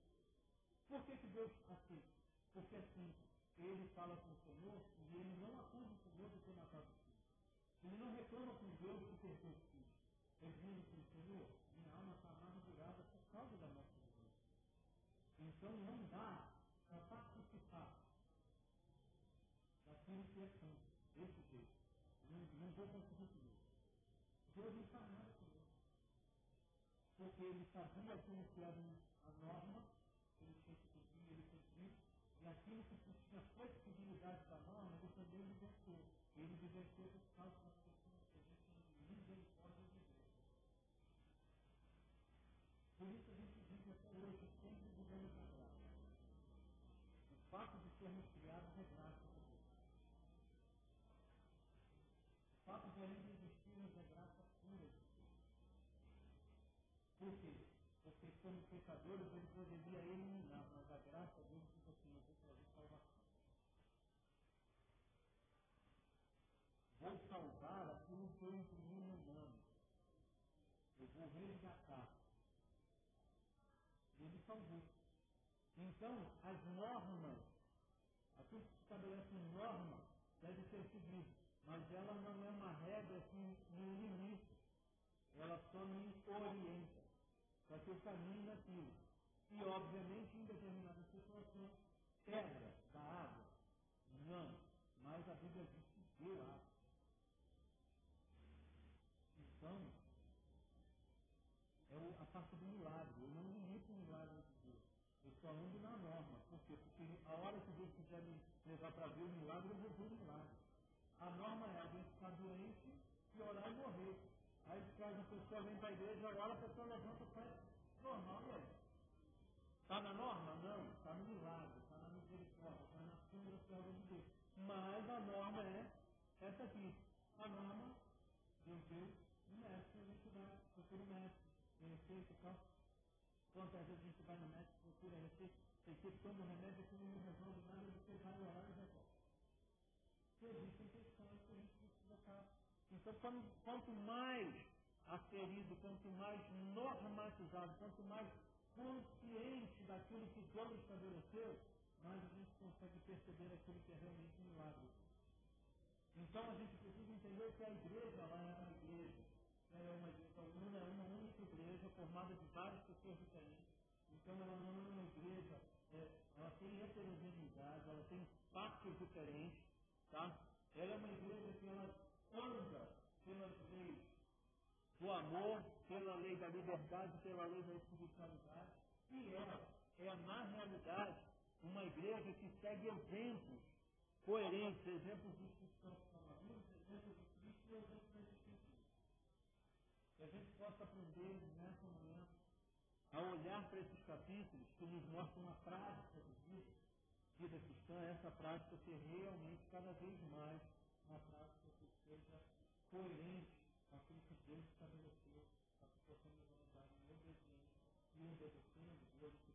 Por que Deus aceita? Porque assim, ele fala com o Senhor e ele não acusa o Senhor de ter matado o filho. Ele não reclama com Deus de ter feito o filho. Ele diz para o Senhor: minha alma está amargurada por causa da morte de Deus. Então não dá para participar daquilo que é santo, desse jeito. Não vou conseguir tudo. Deus não faz nada com isso. Porque ele sabia aquilo que era a norma, ele tinha que cumprir, ele cumpriu, e aquilo que tinha flexibilidade da norma, ele também libertou. Ele libertou por causa das pessoas que a gente misericórdia de Deus. Por isso a gente vive até hoje sempre vivendo para trás. sermos criados é graça de Deus. O fato de ainda existirmos é graça pura de Deus. Por quê? Porque como pecadores ele poderia eliminar, mas a graça dele diz assim, eu vou trazer salvação. Vou salvar aquilo que eu imprimi no humano. Eu vou resgatar. Ele salvou. Então, as normas, aquilo que estabelece norma, deve ser seguido. Mas ela não é uma regra assim, no limite. Ela só me orienta para que eu caminhe naquilo. E, obviamente, em determinadas situações, pedra da água. Não. Mas a Bíblia diz que deu água. Então, é a parte do milagre. Eu não limito o milagre de Deus. Eu só ando na norma. Por quê? Porque a hora que Deus quiser me levar para ver o milagre, eu vou ver o milagre. A norma é a gente ficar doente e orar e morrer. Aí a pessoa vem para a igreja, ora, a pessoa levanta e faz normal, e aí? Está na norma? Não. Está no milagre, está na misericórdia, está na submissão de Deus. Mas a norma é essa aqui. A norma, Deus deu um médico, a gente vai, procura o médico, receita e tal. Quantas vezes a gente vai no médico, procura a receita, tem que toma o remédio, aquilo não resolve nada, você vai orar e resolve. Existem questões que a gente precisa estar. Então, quanto mais aferido, quanto mais normatizado, quanto mais consciente daquilo que Deus estabeleceu, mais a gente consegue perceber aquilo que é realmente um milagre. Então, a gente precisa entender que a igreja, ela é uma igreja. Ela é uma igreja, é uma única igreja formada de várias pessoas diferentes. Então, ela não é uma igreja, ela tem heterogeneidade, ela tem partes diferentes, tá? Ela é uma igreja que ela anda pelas leis do amor, pela lei da liberdade, pela lei da espiritualidade. E ela é, na realidade, uma igreja que segue exemplos coerentes, exemplos dos cristãos salvadores, exemplos de Cristo e exemplos das Escrituras. Que a gente possa aprender nessa manhã a olhar para esses capítulos que nos mostram uma prática de vida cristã, essa prática ser realmente cada vez mais uma prática que seja coerente com aquilo que Deus estabeleceu, para que possamos andar em obediência e obedecendo Deus que